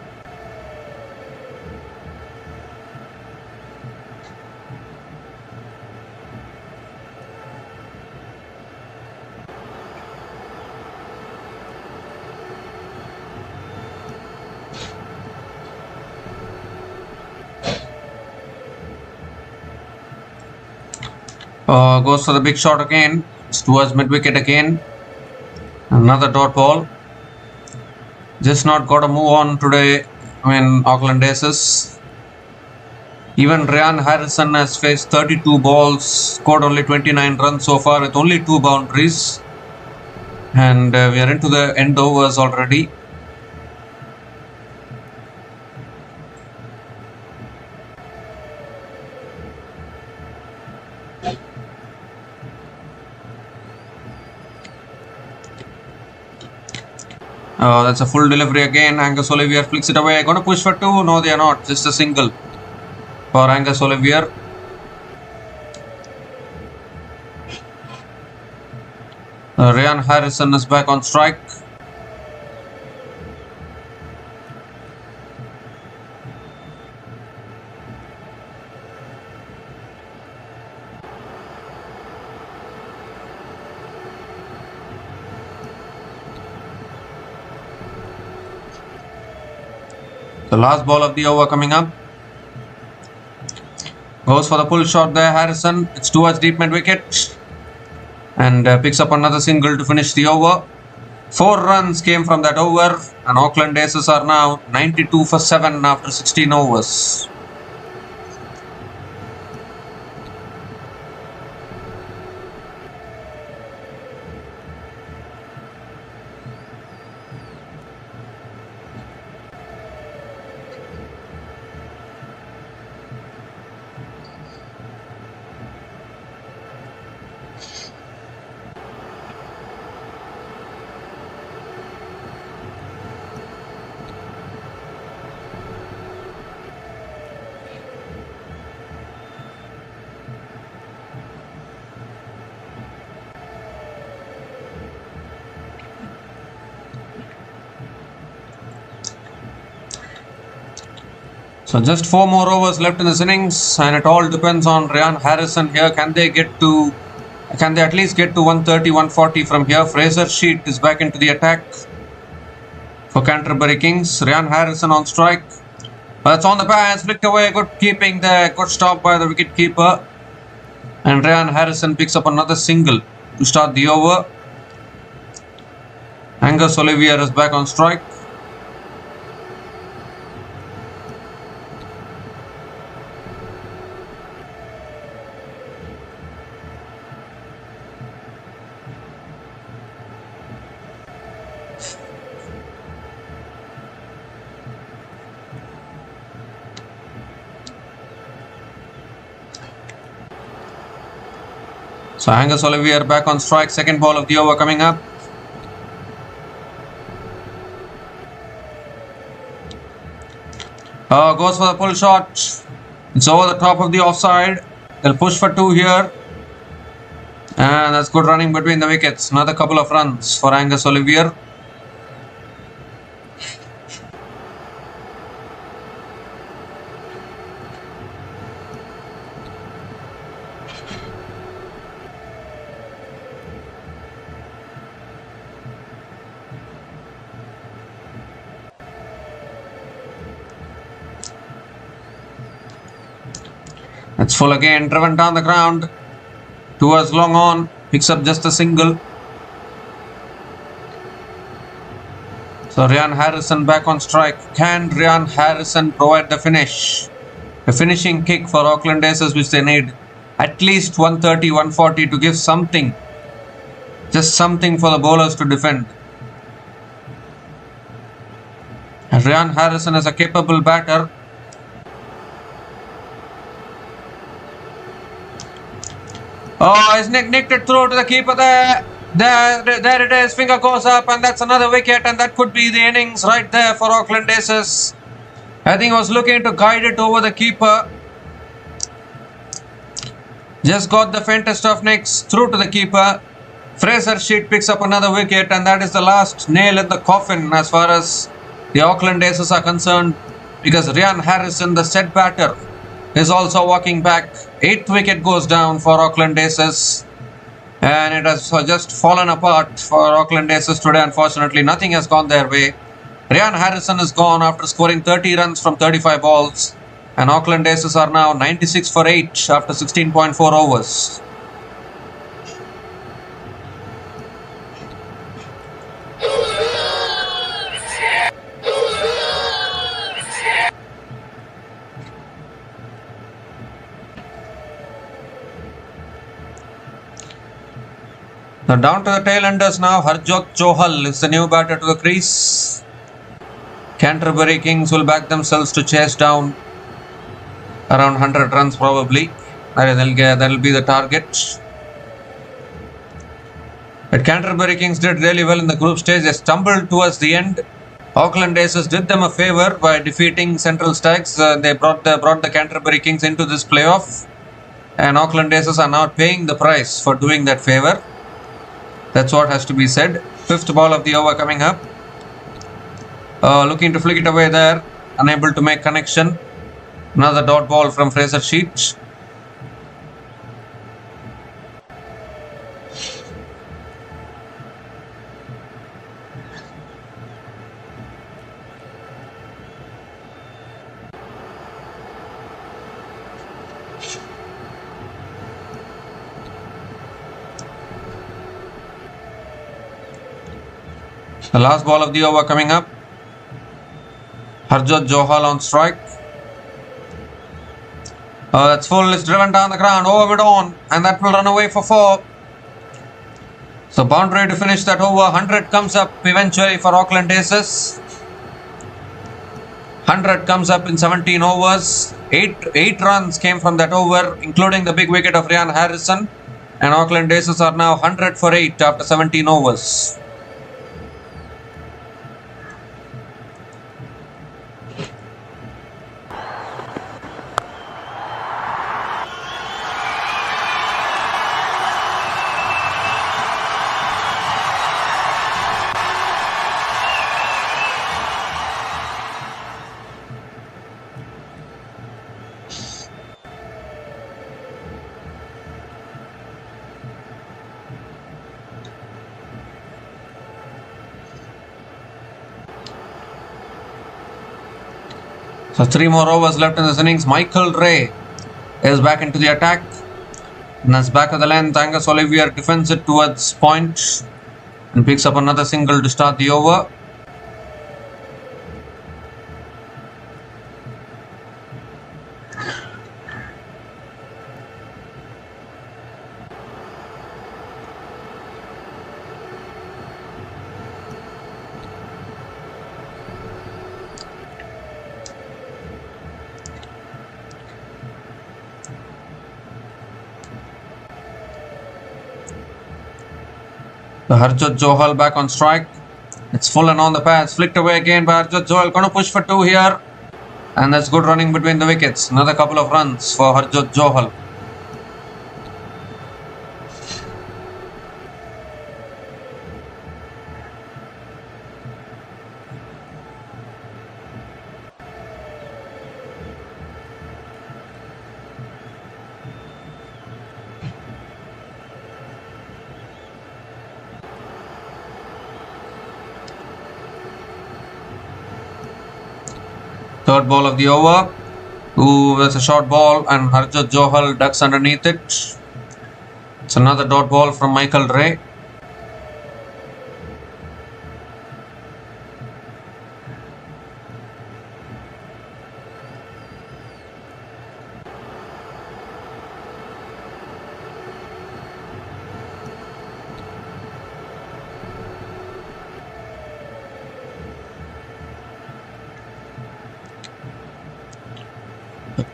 Goes for the big shot again. It's towards mid-wicket again. Another dot ball. Just not got a move on today. Auckland Aces. Even Ryan Harrison has faced 32 balls, scored only 29 runs so far with only 2 boundaries. And we are into the end overs already. That's a full delivery again. Angus Olivier flicks it away. Gonna push for 2. No, they are not. Just a single for Angus Olivier. Ryan Harrison is back on strike. The last ball of the over coming up. Goes for the pull shot there, Harrison. It's towards deep mid wicket. And picks up another single to finish the over. 4 runs came from that over. And Auckland Aces are now 92 for 7 after 16 overs. So just 4 more overs left in this innings, and it all depends on Ryan Harrison here. Can they at least get to 130, 140 from here? Fraser Sheet is back into the attack for Canterbury Kings. Ryan Harrison on strike. That's on the pass, flicked away, good keeping there, good stop by the wicket keeper. And Ryan Harrison picks up another single to start the over. Angus Olivier is back on strike. So Angus Olivier back on strike. Second ball of the over coming up. Goes for the pull shot. It's over the top of the offside. They'll push for 2 here. And that's good running between the wickets. Another couple of runs for Angus Olivier. It's full again, driven down the ground towards long on, picks up just a single. So Ryan Harrison back on strike. Can Ryan Harrison provide the finish? A finishing kick for Auckland Aces, which they need at least 130, 140 to give something, just something for the bowlers to defend. And Ryan Harrison is a capable batter. Oh, he's nicked it through to the keeper there. There it is. Finger goes up, and that's another wicket, and that could be the innings right there for Auckland Aces. I think he was looking to guide it over the keeper. Just got the faintest of nicks through to the keeper. Fraser Sheet picks up another wicket, and that is the last nail in the coffin as far as the Auckland Aces are concerned, because Ryan Harrison, the set batter, is also walking back. 8th wicket goes down for Auckland Aces, and it has just fallen apart for Auckland Aces today. Unfortunately, nothing has gone their way. Ryan Harrison is gone after scoring 30 runs from 35 balls, and Auckland Aces are now 96 for 8 after 16.4 overs. Now down to the tail enders now. Harjot Johal is the new batter to the crease. Canterbury Kings will back themselves to chase down around 100 runs probably. That'll be the target. But Canterbury Kings did really well in the group stage. They stumbled towards the end. Auckland Aces did them a favour by defeating Central Stags. They brought the Canterbury Kings into this playoff, and Auckland Aces are now paying the price for doing that favour. That's what has to be said. 5th ball of the over coming up. Looking to flick it away there. Unable to make connection. Another dot ball from Fraser Sheet. The last ball of the over coming up. Harjot Johal on strike. That's full. It's driven down the ground. Over mid on, and that will run away for 4. So boundary to finish that over. 100 comes up eventually for Auckland Aces. 100 comes up in 17 overs. 8 runs came from that over, including the big wicket of Ryan Harrison. And Auckland Aces are now 100 for 8 after 17 overs. So 3 more overs left in this innings. Michael Ray is back into the attack. And that's back of the length. Angus Olivier defends it towards point. and picks up another single to start the over. The Harjot Johal back on strike. It's full and on the pads. Flicked away again by Harjot Johal. Gonna push for 2 here. And that's good running between the wickets. Another couple of runs for Harjot Johal. Third ball of the over. Ooh, that's a short ball and Harjot Johal ducks underneath it. It's another dot ball from Michael Ray.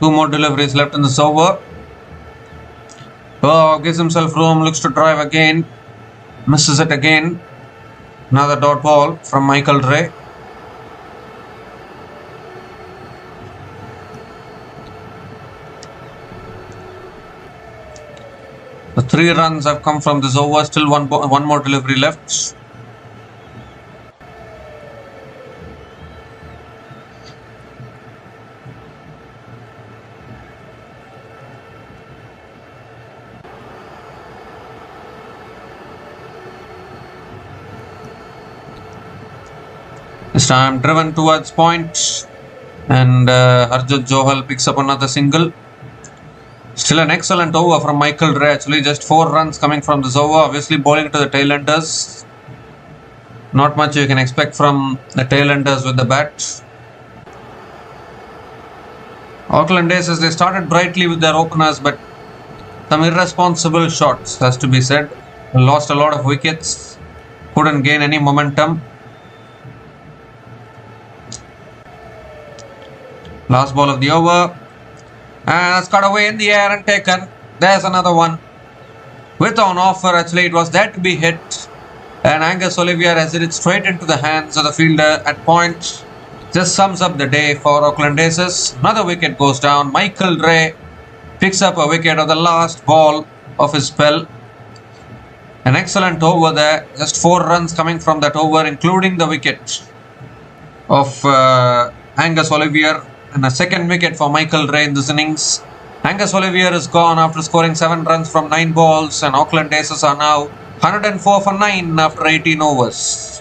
Two more deliveries left in this over. Oh, gives himself room, looks to drive again. Misses it again. Another dot ball from Michael Ray. The 3 runs have come from this over. Still one more delivery left. This time driven towards point and Harjot Johal picks up another single. Still an excellent over from Michael Ray. Actually just 4 runs coming from this over. Obviously bowling to the tailenders. Not much you can expect from the tailenders with the bat. Auckland Aces, they started brightly with their openers, but some irresponsible shots has to be said. Lost a lot of wickets. Couldn't gain any momentum. Last ball of the over. And that's cut away in the air and taken. There's another one. With on offer, actually, it was there to be hit. And Angus Olivier has hit it straight into the hands of the fielder at point. Just sums up the day for Auckland Aces. Another wicket goes down. Michael Ray picks up a wicket on the last ball of his spell. An excellent over there. Just 4 runs coming from that over, including the wicket of Angus Olivier. And a second wicket for Michael Ray in this innings. Angus Olivier is gone after scoring 7 runs from 9 balls, and Auckland Aces are now 104 for 9 after 18 overs.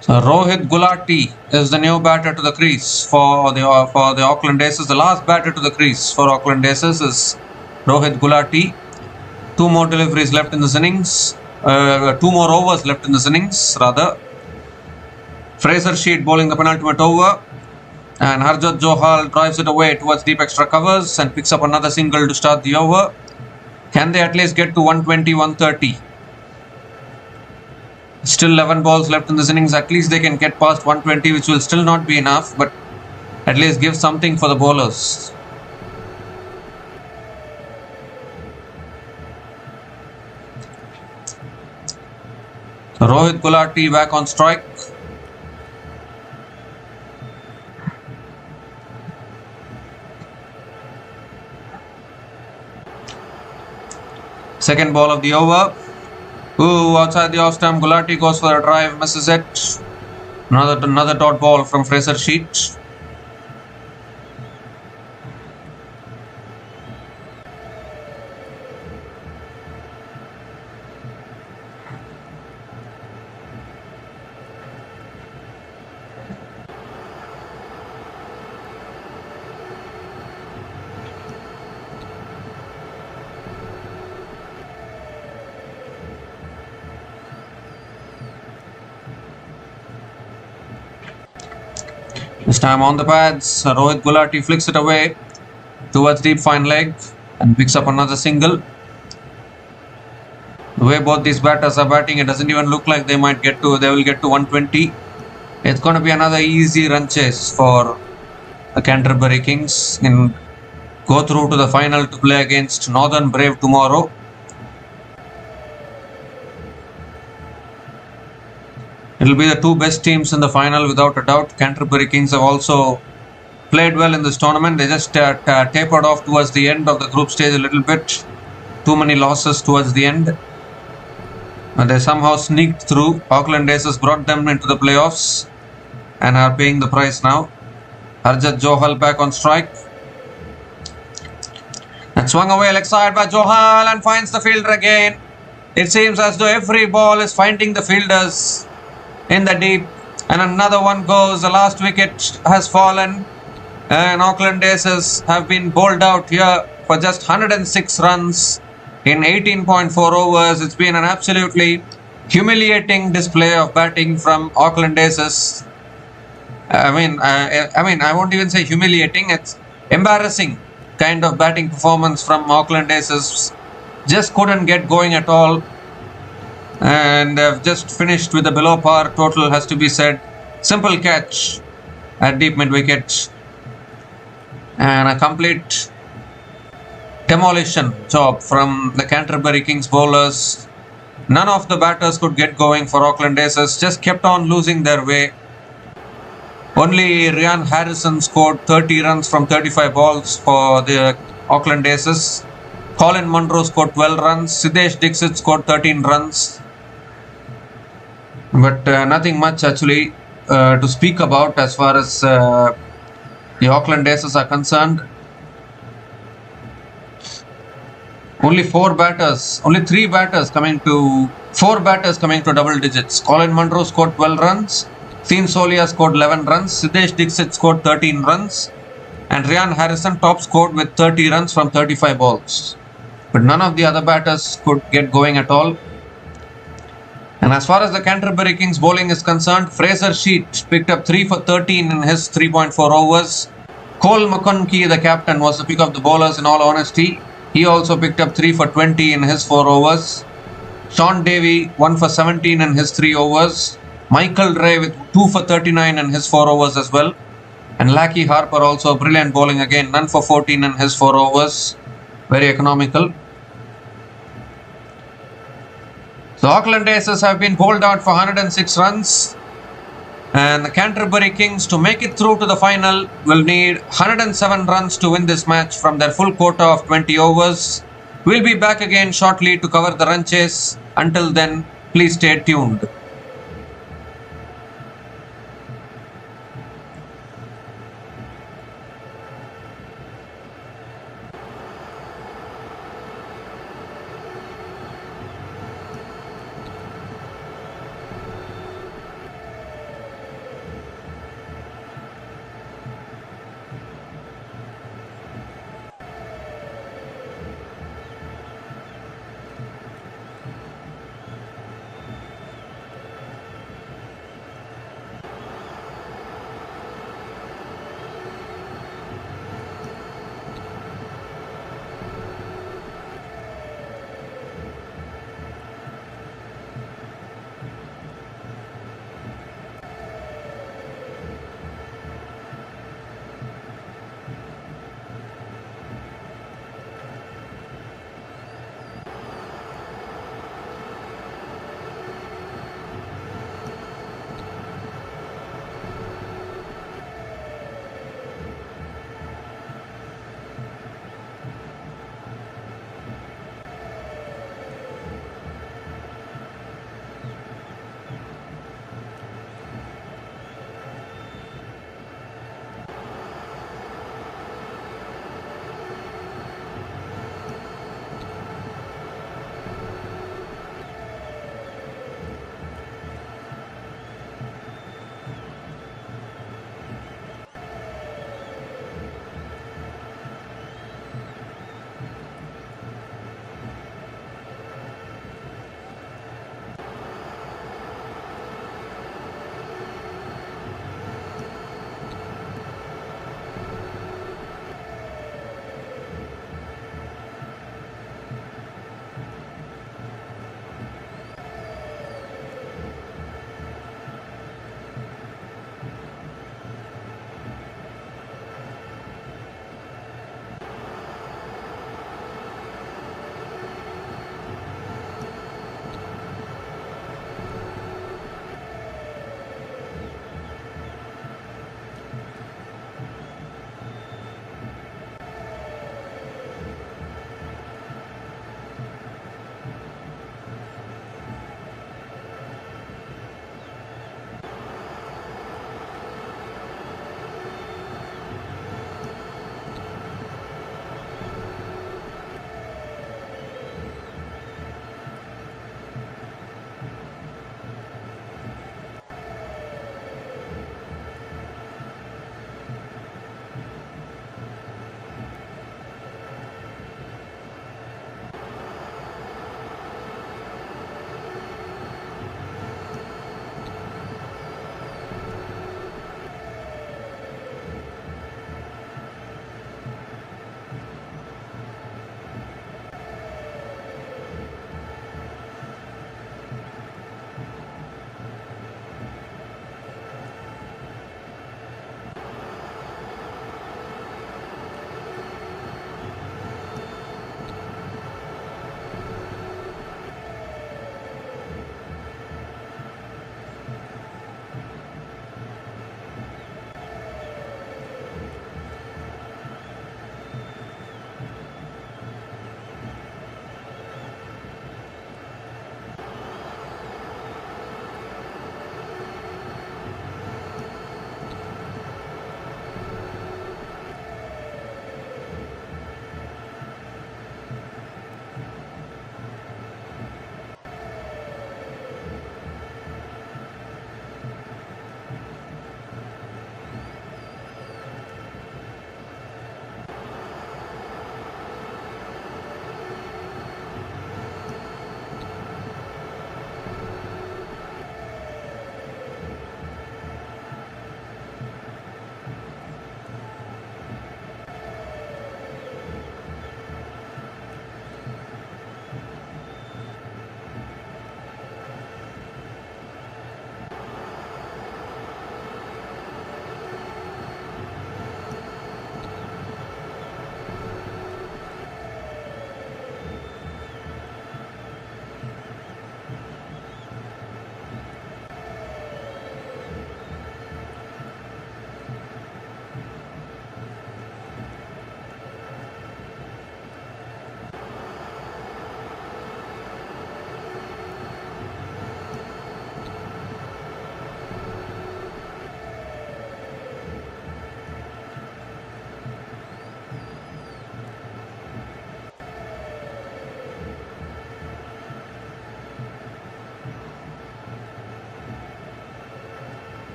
So Rohit Gulati is the new batter to the crease for the Auckland Aces. The last batter to the crease for Auckland Aces is Rohit Gulati. 2 more deliveries left in this innings. 2 more overs left in this innings, rather. Fraser Sheet bowling the penultimate over. And Harjot Johal drives it away towards deep extra covers and picks up another single to start the over. Can they at least get to 120, 130? Still 11 balls left in this innings. At least they can get past 120, which will still not be enough, but at least give something for the bowlers. Rohit Gulati back on strike. Second ball of the over. Ooh, outside the off stump, Gulati goes for a drive, misses it. Another dot ball from Fraser Sheet. This time on the pads, Rohit Gulati flicks it away towards deep fine leg and picks up another single. The way both these batters are batting, it doesn't even look like they will get to 120. It's going to be another easy run chase for the Canterbury Kings and go through to the final to play against Northern Brave tomorrow. It'll be the two best teams in the final without a doubt. Canterbury Kings have also played well in this tournament. They just tapered off towards the end of the group stage a little bit. Too many losses towards the end. And they somehow sneaked through. Auckland Aces brought them into the playoffs and are paying the price now. Harjat Johal back on strike. And swung away leg side by Johal and finds the fielder again. It seems as though every ball is finding the fielders in the deep, and another one goes. The last wicket has fallen and Auckland Aces have been bowled out here for just 106 runs in 18.4 overs. It's been an absolutely humiliating display of batting from Auckland Aces. I mean, I won't even say humiliating. It's embarrassing kind of batting performance from Auckland Aces. Just couldn't get going at all. And they've just finished with a below par total, has to be said. Simple catch at deep mid wicket and a complete demolition job from the Canterbury Kings bowlers. None of the batters could get going for Auckland Aces, just kept on losing their way. Only Ryan Harrison scored 30 runs from 35 balls for the Auckland Aces. Colin Munro scored 12 runs. Siddesh Dixit scored 13 runs. But nothing much actually to speak about as far as the Auckland Aces are concerned. Only four batters coming to double digits. Colin Munro scored 12 runs. Seen Solia scored 11 runs. Siddesh Dixit scored 13 runs. And Ryan Harrison top scored with 30 runs from 35 balls. But none of the other batters could get going at all. And as far as the Canterbury Kings bowling is concerned, Fraser Sheet picked up 3 for 13 in his 3.4 overs. Cole McConkie, the captain, was the pick of the bowlers in all honesty. He also picked up 3 for 20 in his 4 overs. Sean Davey 1 for 17 in his 3 overs. Michael Ray with 2 for 39 in his 4 overs as well. And Lackey Harper also brilliant bowling again, none for 14 in his 4 overs. Very economical. The Auckland Aces have been bowled out for 106 runs. And the Canterbury Kings, to make it through to the final, will need 107 runs to win this match from their full quota of 20 overs. We'll be back again shortly to cover the run chase. Until then, please stay tuned.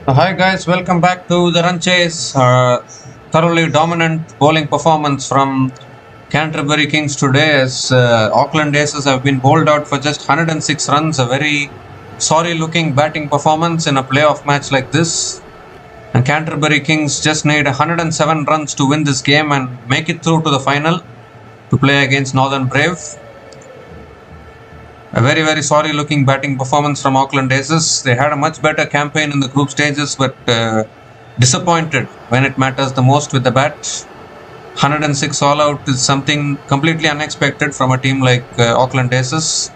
Hi guys, welcome back to the run chase. Thoroughly dominant bowling performance from Canterbury Kings today as Auckland Aces have been bowled out for just 106 runs. A very sorry looking batting performance in a playoff match like this. And Canterbury Kings just need 107 runs to win this game and make it through to the final to play against Northern Brave. A very sorry looking batting performance from Auckland Aces. They had a much better campaign in the group stages, but disappointed when it matters the most with the bat. 106 all out is something completely unexpected from a team like Auckland Aces.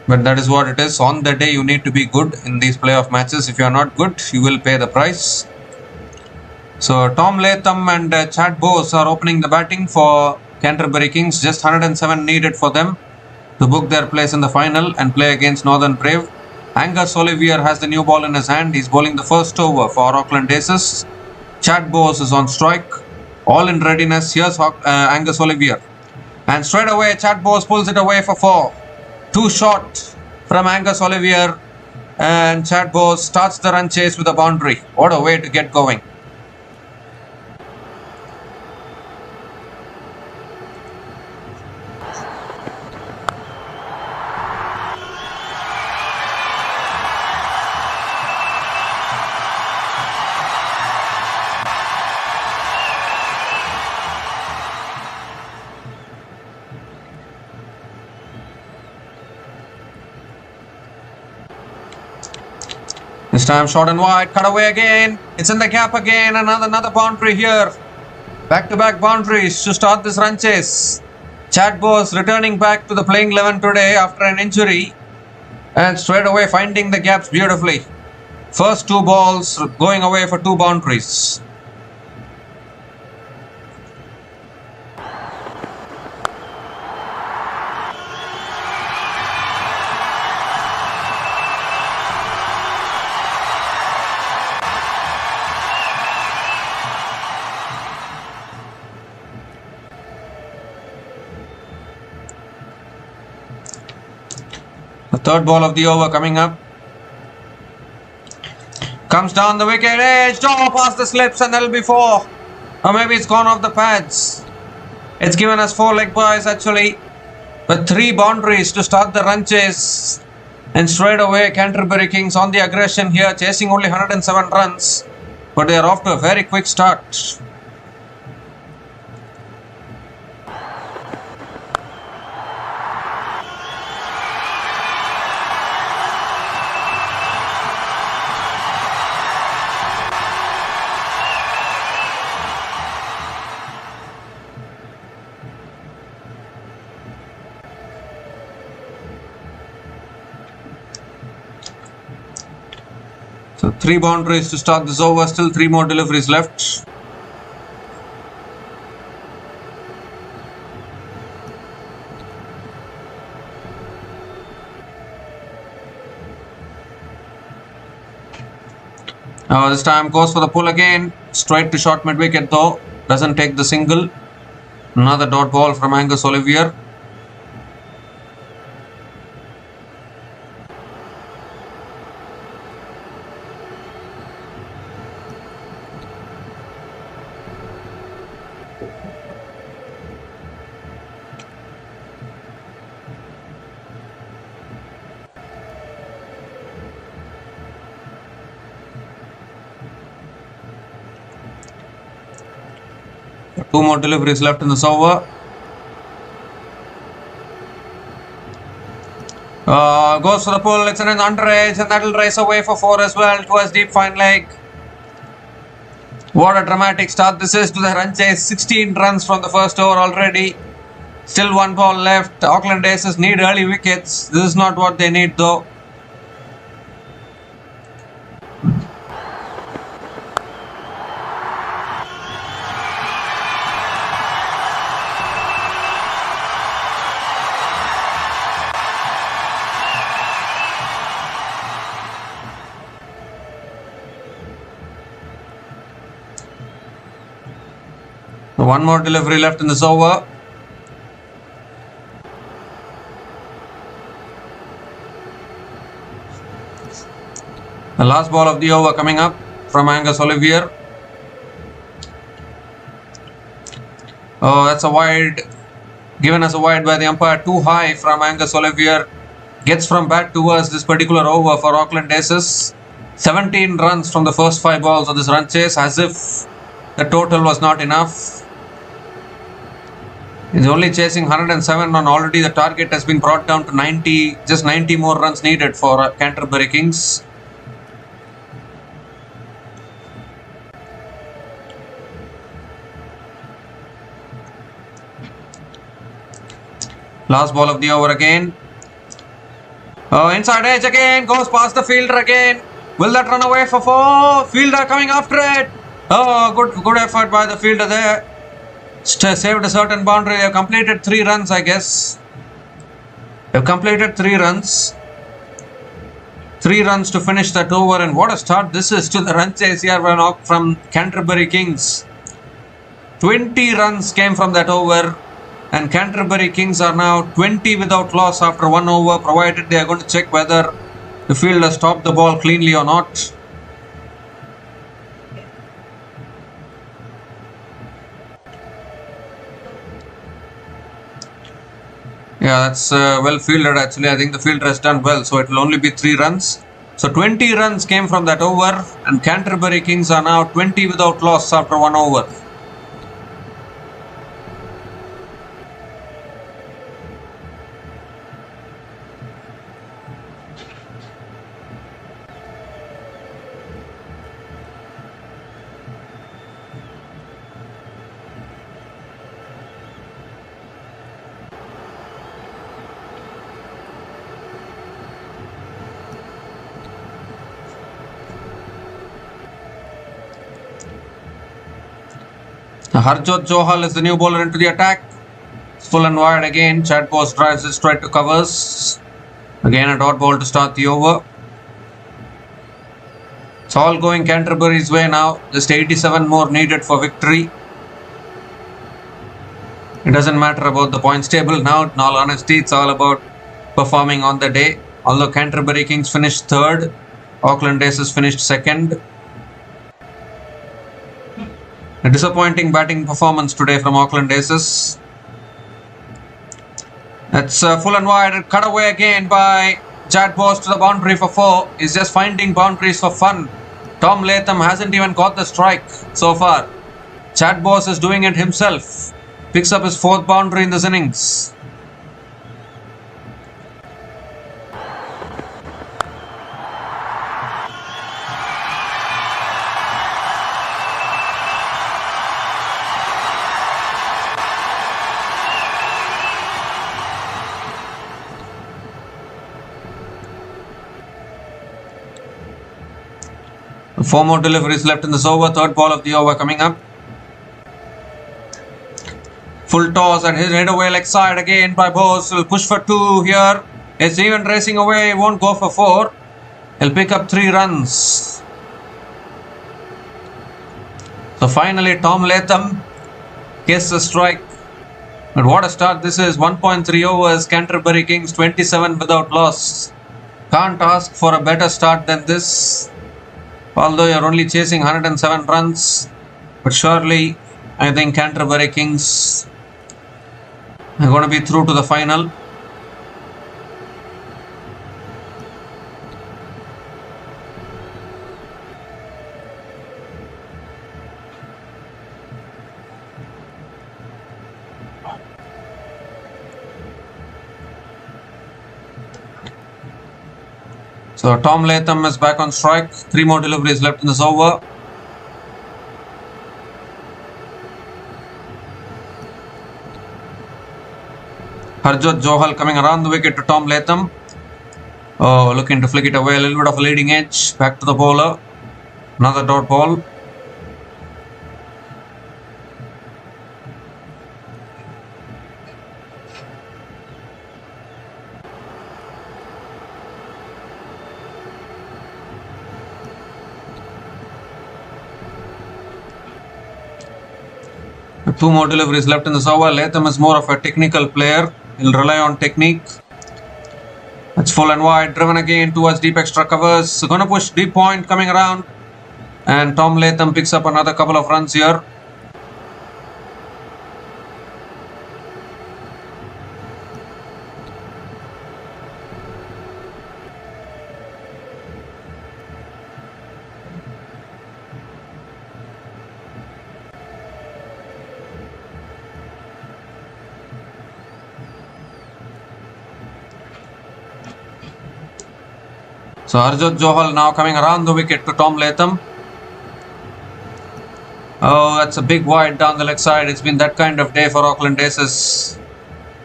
But that is what it is. On the day you need to be good in these playoff matches. If you are not good, you will pay the price. So Tom Latham and Chad Bose are opening the batting for Canterbury Kings. Just 107 needed for them to book their place in the final and play against Northern Brave. Angus Olivier has the new ball in his hand. He's bowling the first over for Auckland Aces. Chad Bose is on strike. All in readiness. Here's Angus Olivier. And straight away, Chad Bose pulls it away for 4. Too short from Angus Olivier. And Chad Bose starts the run chase with a boundary. What a way to get going. This time short and wide, cut away again. It's in the gap again. Another boundary here. Back-to-back boundaries to start this run chase. Chad Bose returning back to the playing 11 today after an injury. And straight away finding the gaps beautifully. First 2 balls going away for 2 boundaries. The third ball of the over coming up. Comes down the wicket edge. Oh, past the slips and that'll be 4. Or maybe it's gone off the pads. It's given us 4 leg byes actually. But 3 boundaries to start the run chase. And straight away Canterbury Kings on the aggression here. Chasing only 107 runs. But they are off to a very quick start. So 3 boundaries to start this over, still 3 more deliveries left. This time goes for the pull again, straight to short mid wicket though, doesn't take the single. Another dot ball from Angus Olivier. Two more deliveries left in this over. Goes for the pull, it's an under edge and that will race away for 4 as well towards deep fine leg. What a dramatic start this is to the run chase. 16 runs from the first over already. Still 1 ball left. Auckland Aces need early wickets. This is not what they need though. One more delivery left in this over. The last ball of the over coming up from Angus Olivier. Oh, that's a wide. Given as a wide by the umpire. Too high from Angus Olivier. Gets from bat towards this particular over for Auckland Aces. 17 runs from the first 5 balls of this run chase, as if the total was not enough. He's only chasing 107 run. Already the target has been brought down to 90. Just 90 more runs needed for Canterbury Kings. Last ball of the over again. Oh, inside edge again. Goes past the fielder again. Will that run away for 4? Fielder coming after it. Oh, good effort by the fielder there. Saved a certain boundary. They have completed 3 runs, I guess. They have completed 3 runs. 3 runs to finish that over. And what a start this is to the run chase here from Canterbury Kings. 20 runs came from that over. And Canterbury Kings are now 20 without loss after 1 over, provided they are going to check whether the fielder stopped the ball cleanly or not. Yeah, that's well fielded actually. I think the fielder has done well, so it will only be 3 runs. So 20 runs came from that over, and Canterbury Kings are now 20 without loss after 1 over. Harjot Johal is the new bowler into the attack. Full and wide again. Chad Bose drives it straight to covers. Again a dot ball to start the over. It's all going Canterbury's way now. Just 87 more needed for victory. It doesn't matter about the points table now. In all honesty, it's all about performing on the day. Although Canterbury Kings finished 3rd, Auckland Aces finished 2nd. A disappointing batting performance today from Auckland Aces. That's full and wide. Cut away again by Chad Bose to the boundary for 4. He's just finding boundaries for fun. Tom Latham hasn't even got the strike so far. Chad Bose is doing it himself. Picks up his 4th boundary in this innings. Four more deliveries left in this over. 3rd ball of the over coming up. Full toss and his head away leg side again by Bose. Will push for 2 here. It's even racing away. Won't go for 4. He'll pick up 3 runs. So finally Tom Latham gets the strike. But what a start this is. 1.3 overs. Canterbury Kings 27 without loss. Can't ask for a better start than this. Although you're only chasing 107 runs, but surely I think Canterbury Kings are going to be through to the final. So Tom Latham is back on strike. 3 more deliveries left in this over. Harjot Johal coming around the wicket to Tom Latham. Oh, looking to flick it away. A little bit of a leading edge. Back to the bowler. Another dot ball. Two more deliveries left in this over. Latham is more of a technical player. He'll rely on technique. It's full and wide, driven again towards deep extra covers. Gonna push deep point coming around. And Tom Latham picks up another couple of runs here. So Harjot Johal now coming around the wicket to Tom Latham. Oh, that's a big wide down the leg side. It's been that kind of day for Auckland Aces.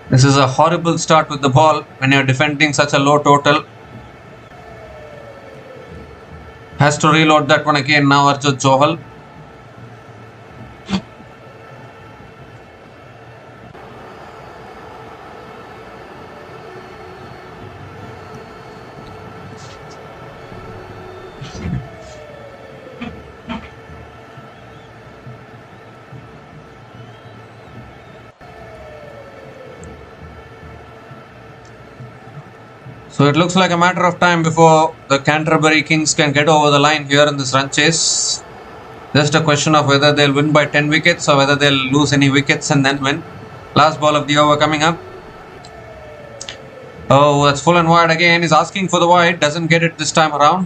This is a horrible start with the ball when you're defending such a low total. Has to reload that one again now, Harjot Johal. So it looks like a matter of time before the Canterbury Kings can get over the line here in this run chase. Just a question of whether they'll win by 10 wickets or whether they'll lose any wickets and then win. Last ball of the over coming up. Oh, that's full and wide again. He's asking for the wide. Doesn't get it this time around.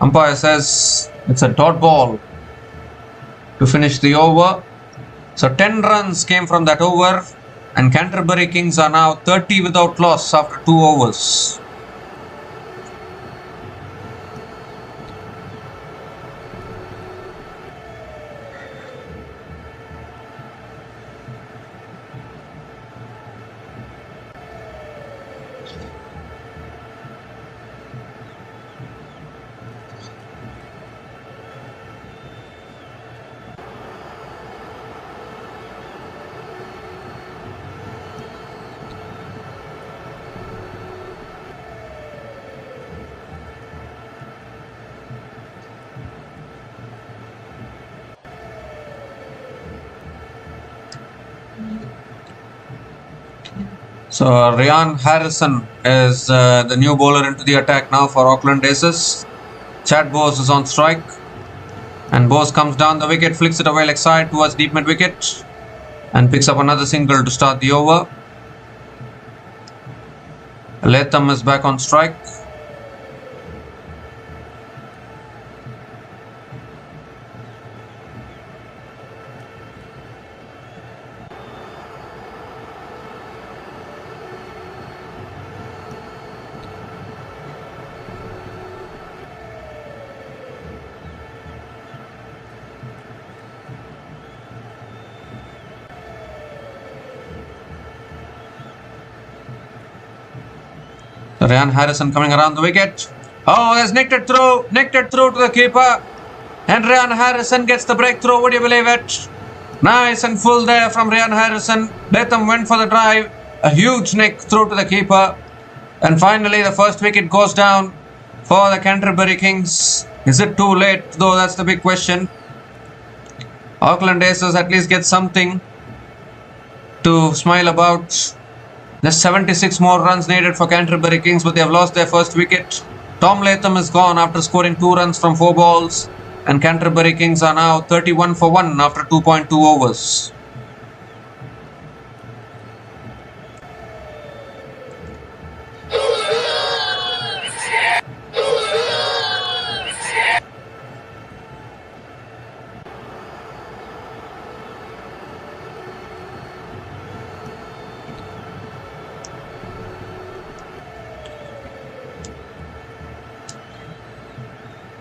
Umpire says it's a dot ball to finish the over. So 10 runs came from that over. And Canterbury Kings are now 30 without loss after 2 overs. So Ryan Harrison is the new bowler into the attack now for Auckland Aces. Chad Bose is on strike. And Bose comes down the wicket, flicks it away leg side towards deep mid wicket. And picks up another single to start the over. Latham is back on strike. Ryan Harrison coming around the wicket. Oh, there's nicked it through to the keeper. And Ryan Harrison gets the breakthrough. Would you believe it? Nice and full there from Ryan Harrison. Latham went for the drive. A huge nick through to the keeper. And finally, the first wicket goes down for the Canterbury Kings. Is it too late? Though that's the big question. Auckland Aces at least get something to smile about. Just 76 more runs needed for Canterbury Kings, but they have lost their first wicket. Tom Latham is gone after scoring 2 runs from 4 balls. And Canterbury Kings are now 31 for 1 after 2.2 overs.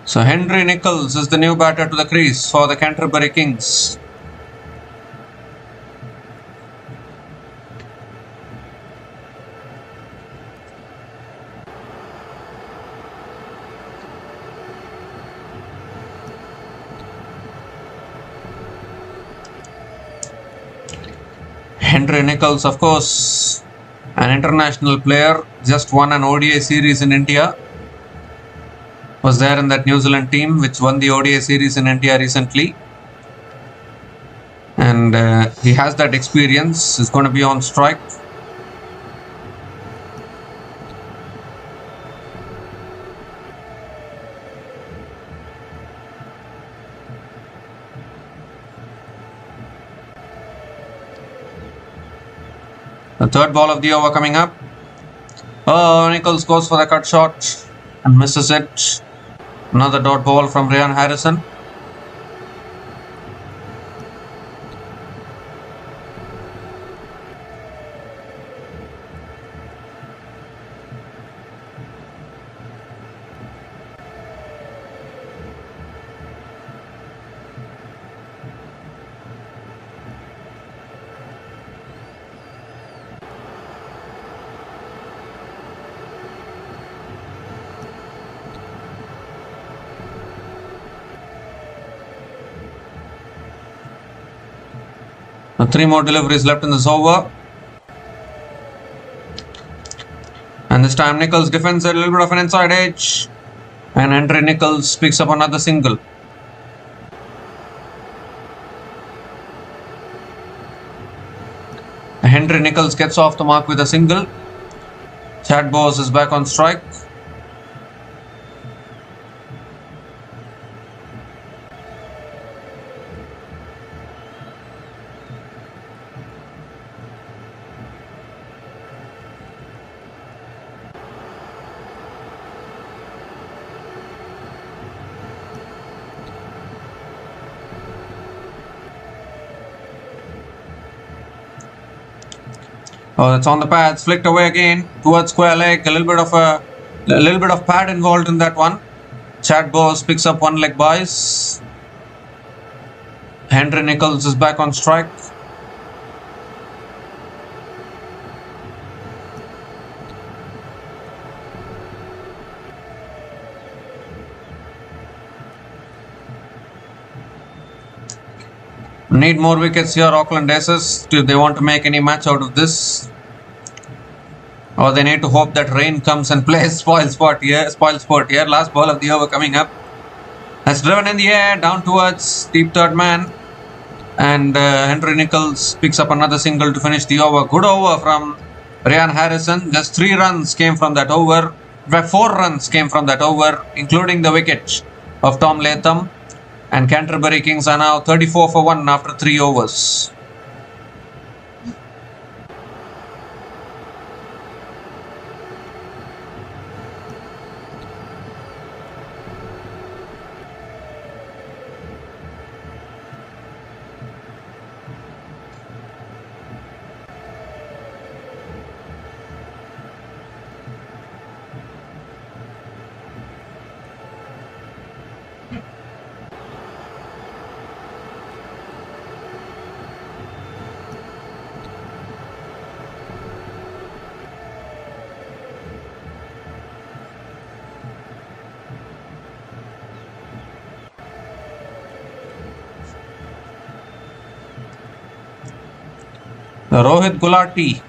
So Henry Nicholls is the new batter to the crease for the Canterbury Kings. Henry Nicholls, of course, an international player, just won an ODI series in India. Was there in that New Zealand team which won the ODI series in India recently. And he has that experience. He's going to be on strike. The third ball of the over coming up. Oh, Nichols goes for the cut shot and misses it. Another dot ball from Ryan Harrison. Three more deliveries left in this over. And this time Nichols defends a little bit of an inside edge. And Henry Nichols picks up another single. Henry Nichols gets off the mark with a single. Chad Bowes is back on strike. Oh, that's on the pads, flicked away again towards square leg. A little bit of pad involved in that one. Chad Bowes picks up one leg buys. Henry Nichols is back on strike. Need more wickets here, Auckland Aces, if they want to make any match out of this. Or they need to hope that rain comes and plays spoil sport here. Last ball of the over coming up. That's driven in the air down towards deep third man. And Henry Nichols picks up another single to finish the over. Good over from Ryan Harrison. Just 3 runs came from that over. 4 runs came from that over, including the wicket of Tom Latham. And Canterbury Kings are now 34 for 1 after 3 overs. Rohit Gulati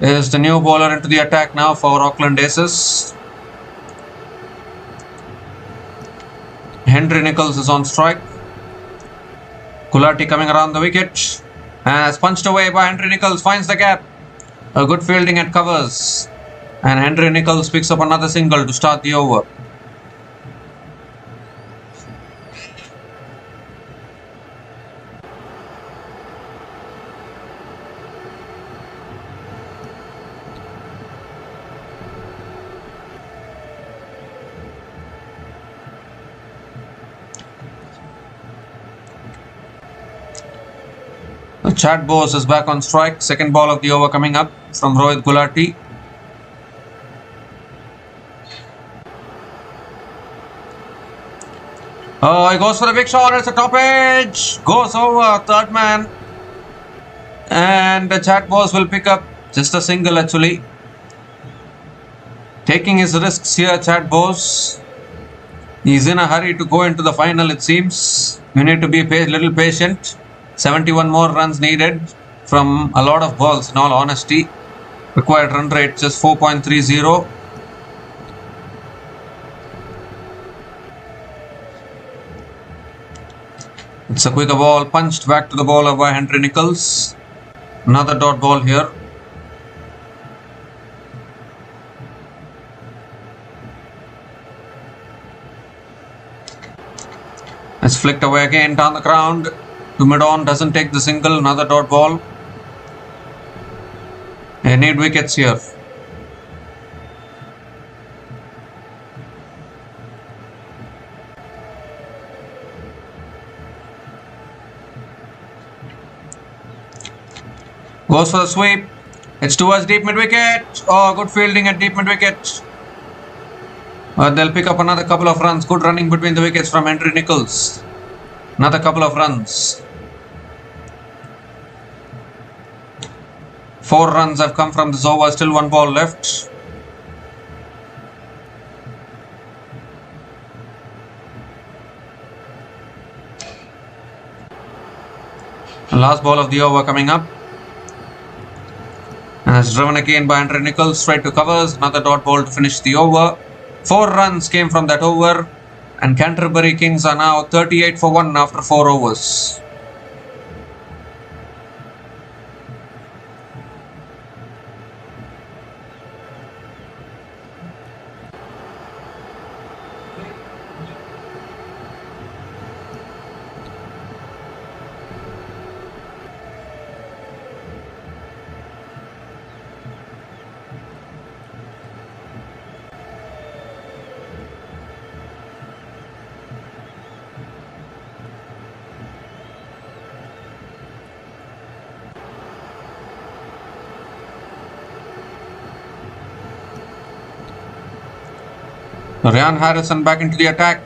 is the new bowler into the attack now for Auckland Aces. Henry Nichols is on strike. Gulati coming around the wicket. As punched away by Henry Nichols, finds the gap. A good fielding at covers. And Henry Nichols picks up another single to start the over. Chad Bowes is back on strike. Second ball of the over coming up from Rohit Gulati. Oh, he goes for the big shot. It's a top edge. Goes over third man. And Chad Bowes will pick up just a single actually. Taking his risks here, Chad Bowes. He's in a hurry to go into the final, it seems. You need to be a little patient. 71 more runs needed from a lot of balls, in all honesty. Required run rate just 4.30. It's a quicker ball punched back to the bowler by Henry Nichols. Another dot ball here. It's flicked away again down the ground. To mid-on, doesn't take the single, another dot ball. need wickets here. Goes for the sweep. It's towards deep mid-wicket. Oh, good fielding at deep mid-wicket. But they'll pick up another couple of runs. Good running between the wickets from Henry Nicholls. Another couple of runs. 4 runs have come from this over. Still 1 ball left. The last ball of the over coming up. And it's driven again by Henry Nicholls. Straight to covers. Another dot ball to finish the over. 4 runs came from that over. And Canterbury Kings are now 38 for 1 after 4 overs. Ryan Harrison back into the attack,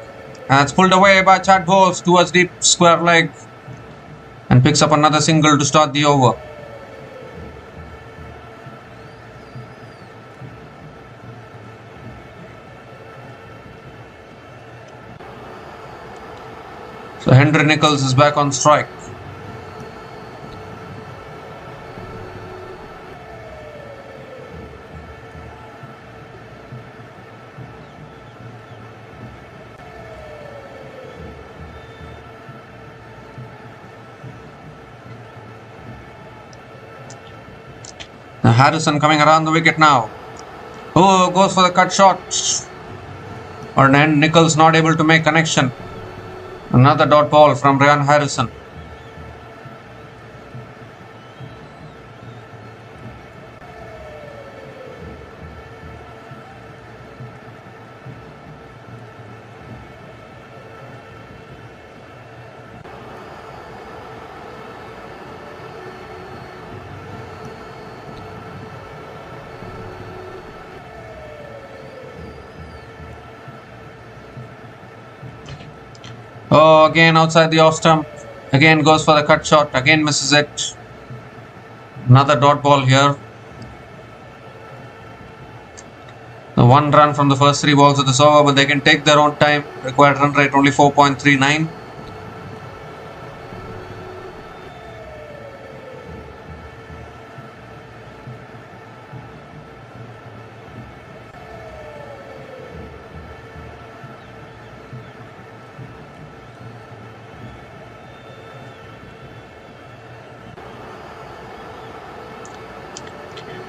and it's pulled away by Chad Bowles towards deep square leg, and picks up another single to start the over. So Henry Nicholls is back on strike. Harrison coming around the wicket now. Oh, goes for the cut shot. Or Nicholls not able to make connection. Another dot ball from Ryan Harrison. Oh, again outside the off stump. Again goes for the cut shot. Again misses it. Another dot ball here. The 1 run from the first 3 balls of this over, but they can take their own time. Required run rate only 4.39.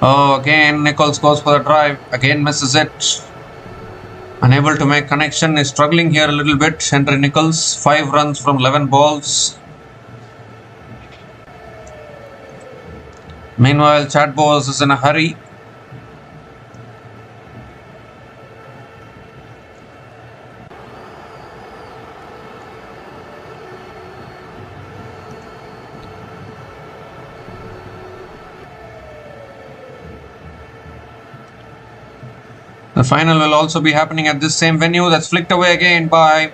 Oh, again Nicholls goes for the drive. Again misses it. Unable to make connection. Is struggling here a little bit. Henry Nicholls. 5 runs from 11 balls. Meanwhile, Chad Bowles is in a hurry. The final will also be happening at this same venue. That's flicked away again by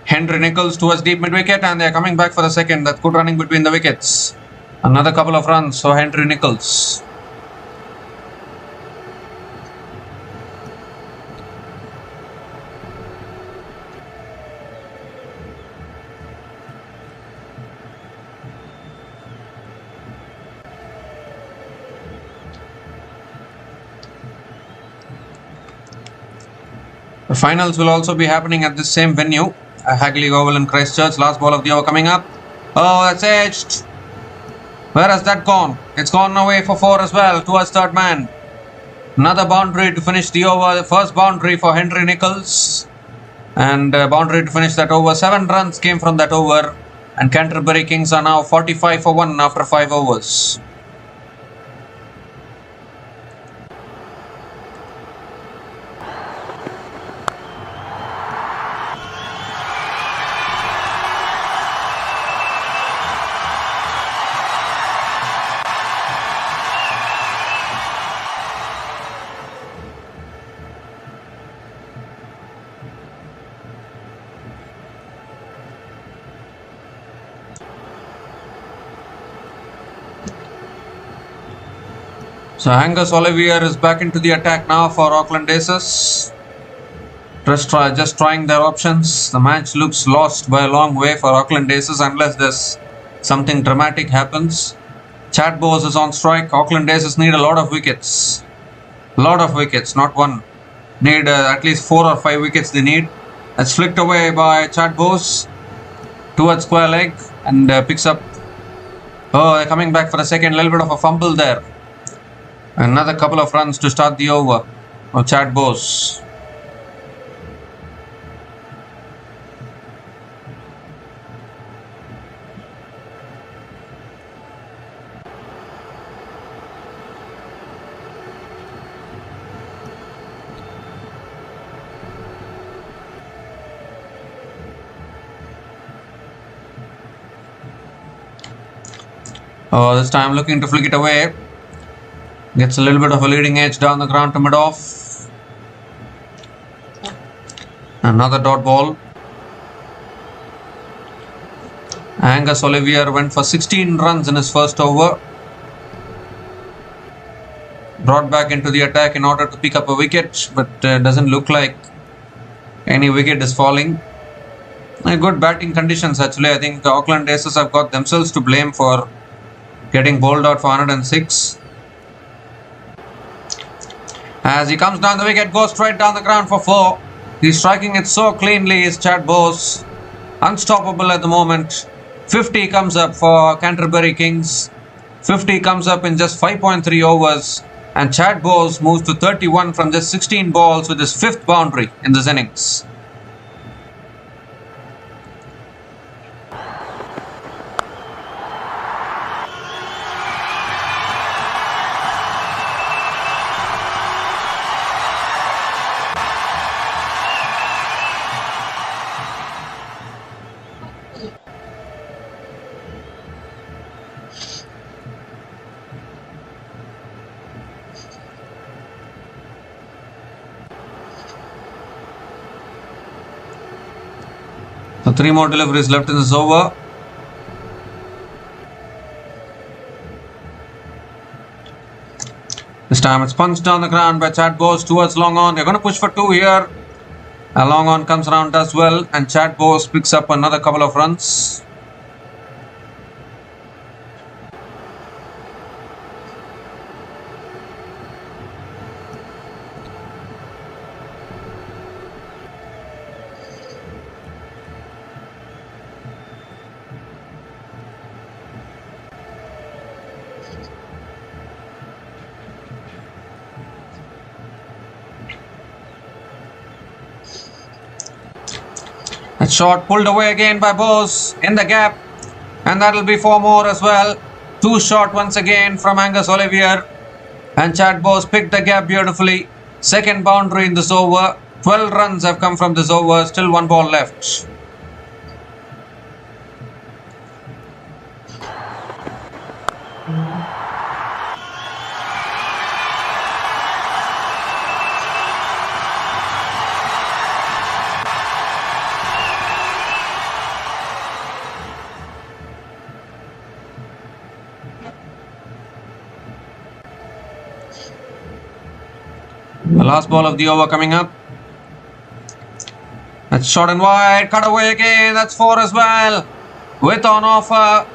Henry Nicholls towards deep mid-wicket, and they're coming back for the second. That's good running between the wickets. Another couple of runs for Henry Nicholls. The finals will also be happening at this same venue, Hagley Oval in Christchurch. Last ball of the over coming up. Oh, that's edged. Where has that gone? It's gone away for 4 as well, towards third man. Another boundary to finish the over. The first boundary for Henry Nicholls. And boundary to finish that over. 7 runs came from that over. And Canterbury Kings are now 45 for 1 after 5 overs. So Angus Olivier is back into the attack now for Auckland Aces. Just trying their options. The match looks lost by a long way for Auckland Aces unless there's something dramatic happens. Chad Bowes is on strike. Auckland Aces need a lot of wickets. Lot of wickets, not one. Need at least 4 or 5 wickets they need. That's flicked away by Chad Bowes towards square leg and picks up. Oh, they're coming back for a second. Little bit of a fumble there. Another couple of runs to start the over for Chad Bowes. This time looking to flick it away. Gets a little bit of a leading edge down the ground to mid-off. Another dot ball. Angus Olivier went for 16 runs in his first over. Brought back into the attack in order to pick up a wicket, but doesn't look like any wicket is falling. Good batting conditions actually. I think the Auckland Aces have got themselves to blame for getting bowled out for 106. As he comes down the wicket, goes straight down the ground for 4. He's striking it so cleanly, is Chad Bowes. Unstoppable at the moment. 50 comes up for Canterbury Kings. 50 comes up in just 5.3 overs. And Chad Bowes moves to 31 from just 16 balls with his 5th boundary in this innings. So 3 more deliveries left in this over. This time it's punched down the ground by Chad Bowes towards long on. They're going to push for 2 here. A long on comes around as well, and Chad Bowes picks up another couple of runs. That shot pulled away again by Bowes in the gap, and that'll be 4 more as well. 2 short once again from Angus Olivier, and Chad Bowes picked the gap beautifully. 2nd boundary in this over. 12 runs have come from this over, still 1 ball left. The last ball of the over coming up. That's short and wide, cut away again, that's 4 as well. With on offer,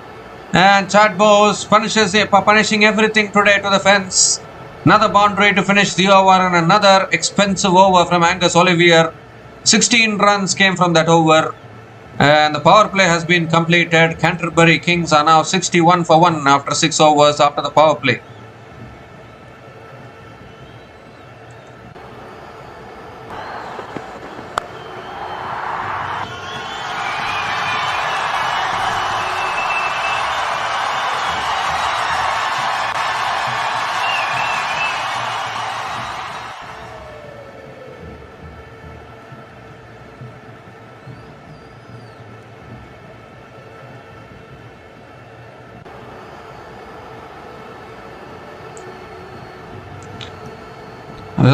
and Chad Bowes punishing everything today to the fence. Another boundary to finish the over, and another expensive over from Angus Olivier. 16 runs came from that over, and the power play has been completed. Canterbury Kings are now 61 for 1 after 6 overs after the power play.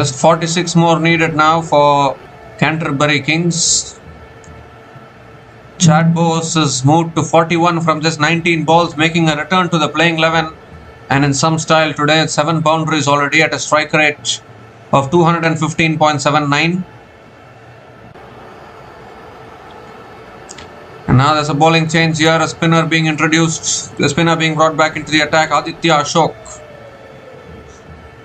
Just 46 more needed now for Canterbury Kings. Chad Bowes has moved to 41 from just 19 balls, making a return to the playing 11. and in some style today. 7 boundaries already at a strike rate of 215.79. And now there's a bowling change here, a spinner being introduced, the spinner being brought back into the attack. Aditya Ashok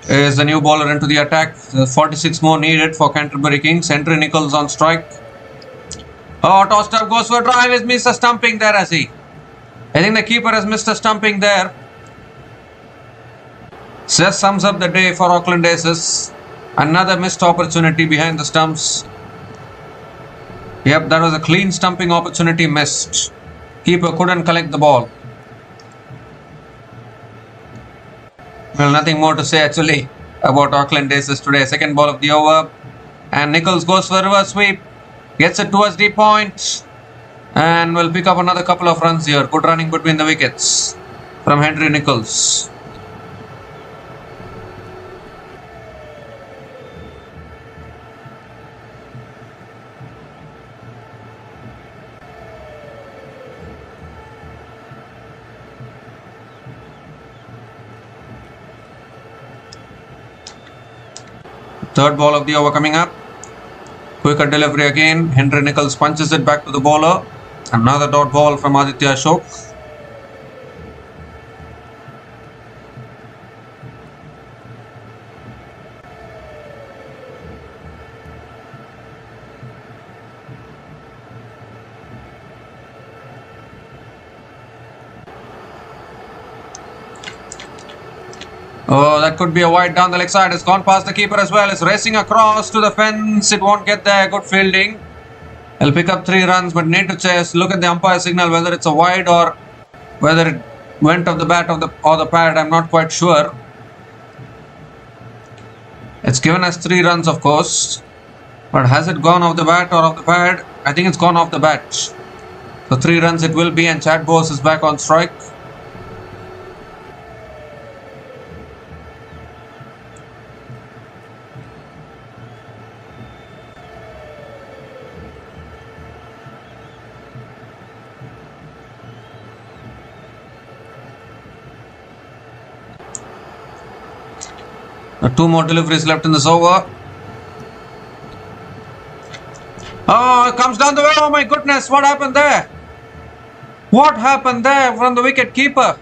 is the new bowler into the attack. 46 more needed for Canterbury Kings. Henry Nicholls on strike. Oh, tossed up, goes for a drive. He's missed a stumping there, has he? I think the keeper has missed a stumping there. Just sums up the day for Aucklandaces. Another missed opportunity behind the stumps. Yep, that was a clean stumping opportunity missed. Keeper couldn't collect the ball. Well, nothing more to say actually about Aucklandaces today. Second ball of the over. And Nicholls goes for a reverse sweep. Gets it towards the point. And will pick up another couple of runs here. Good running between the wickets from Henry Nicholls. Third ball of the over coming up. Quicker delivery again. Henry Nicholls punches it back to the bowler. Another dot ball from Aditya Ashok. Oh, that could be a wide down the leg side. It's gone past the keeper as well. It's racing across to the fence. It won't get there. Good fielding. He'll pick up 3 runs, but need to just look at the umpire signal whether it's a wide or whether it went off the bat or the pad. I'm not quite sure. It's given us 3 runs, of course. But has it gone off the bat or off the pad? I think it's gone off the bat. So 3 runs it will be, and Chad Bose is back on strike. Two more deliveries left in this over. Oh, it comes down the way. Oh my goodness, what happened there? What happened there from the wicket keeper?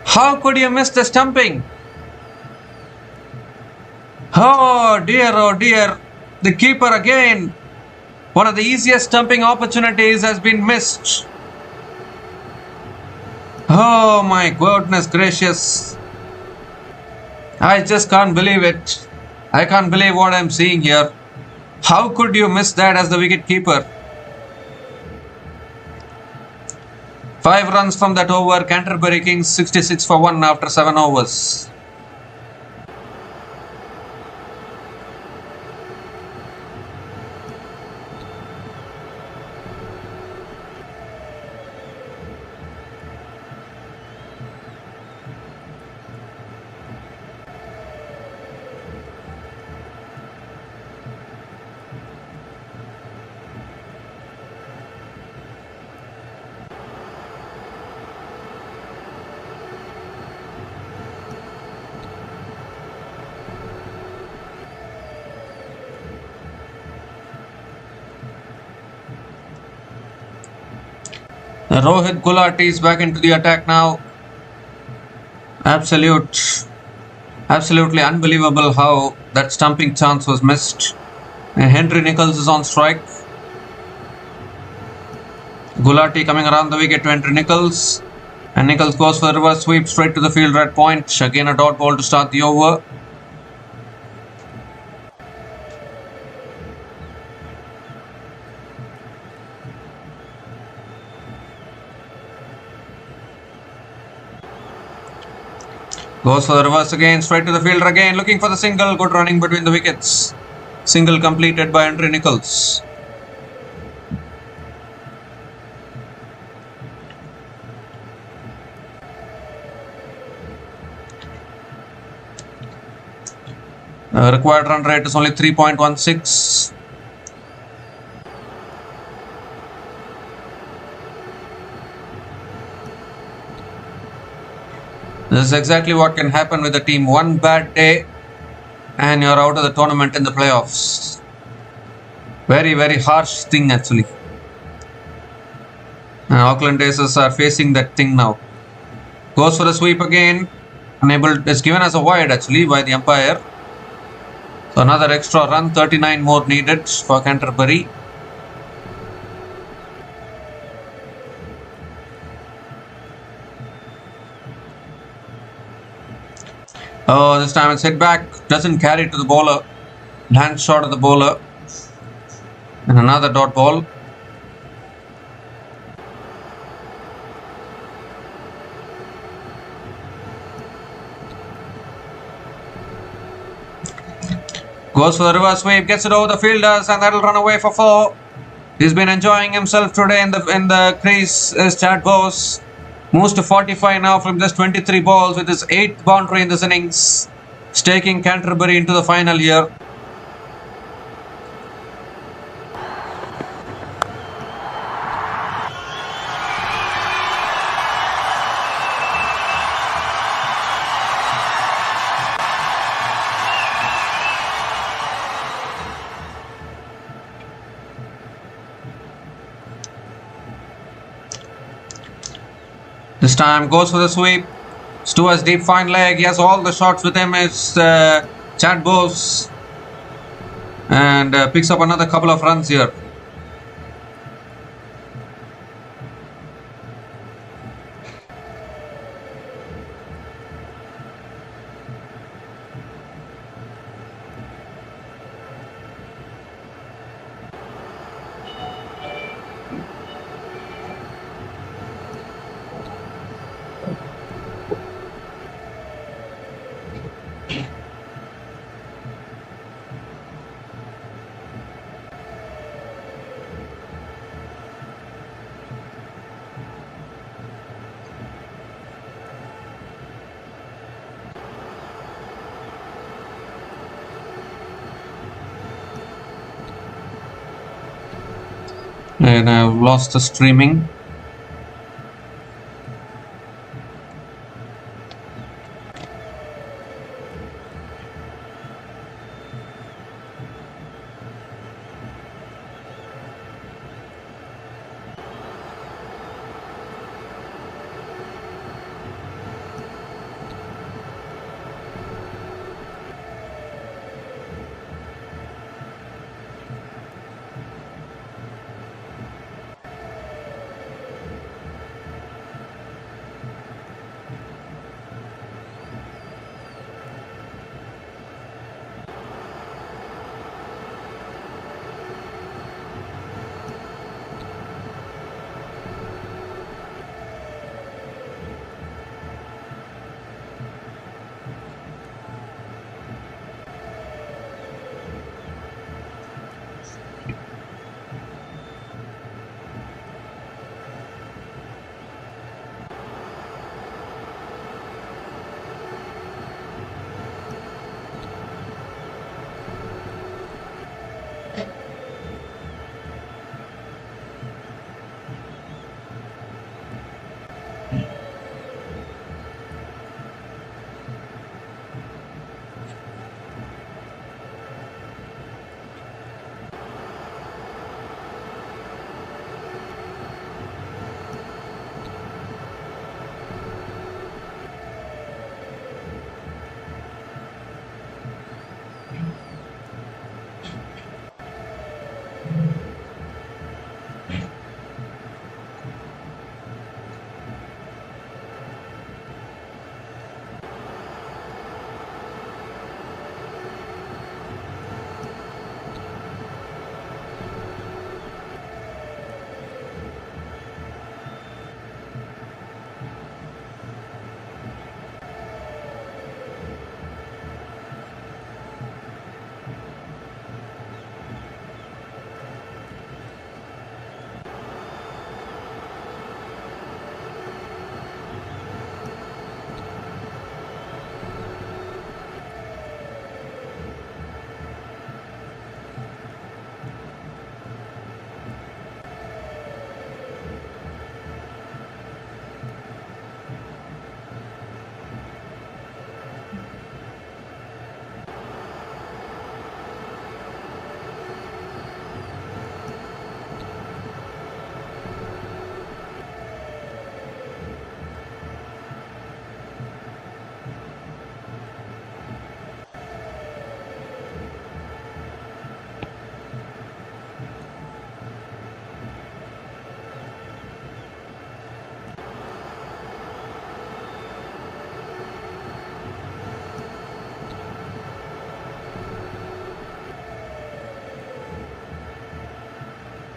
How could you miss the stumping? Oh dear, the keeper again. One of the easiest stumping opportunities has been missed. Oh my goodness gracious. I just can't believe it. I can't believe what I'm seeing here. How could you miss that as the wicket keeper? 5 runs from that over. Canterbury Kings 66 for 1 after 7 overs. Rohit Gulati is back into the attack now. Absolutely unbelievable how that stumping chance was missed. And Henry Nicholls is on strike. Gulati coming around the wicket to Henry Nicholls. And Nicholls goes for a reverse sweep straight to the field red point. Again a dot ball to start the over. Goes for the reverse again, straight to the fielder again, looking for the single. Good running between the wickets. Single completed by Henry Nicholls. Required run rate is only 3.16. This is exactly what can happen with the team. One bad day and you're out of the tournament in the playoffs. Very, very harsh thing actually. And Aucklandaces are facing that thing now. Goes for the sweep again. Unable. It's given as a wide actually by the umpire. So another extra run. 39 more needed for Canterbury. Oh, this time it's hit back. Doesn't carry to the bowler. Hand shot of the bowler. And another dot ball. Goes for the reverse sweep, gets it over the fielders, and that'll run away for 4. He's been enjoying himself today in the crease. Is Chad Bose. Moves to 45 now from just 23 balls with his 8th boundary in this innings, staking Canterbury into the final here. This time goes for the sweep. Stewart's deep fine leg. He has all the shots with him. It's Chad Bose. And picks up another couple of runs here. And I've lost the streaming.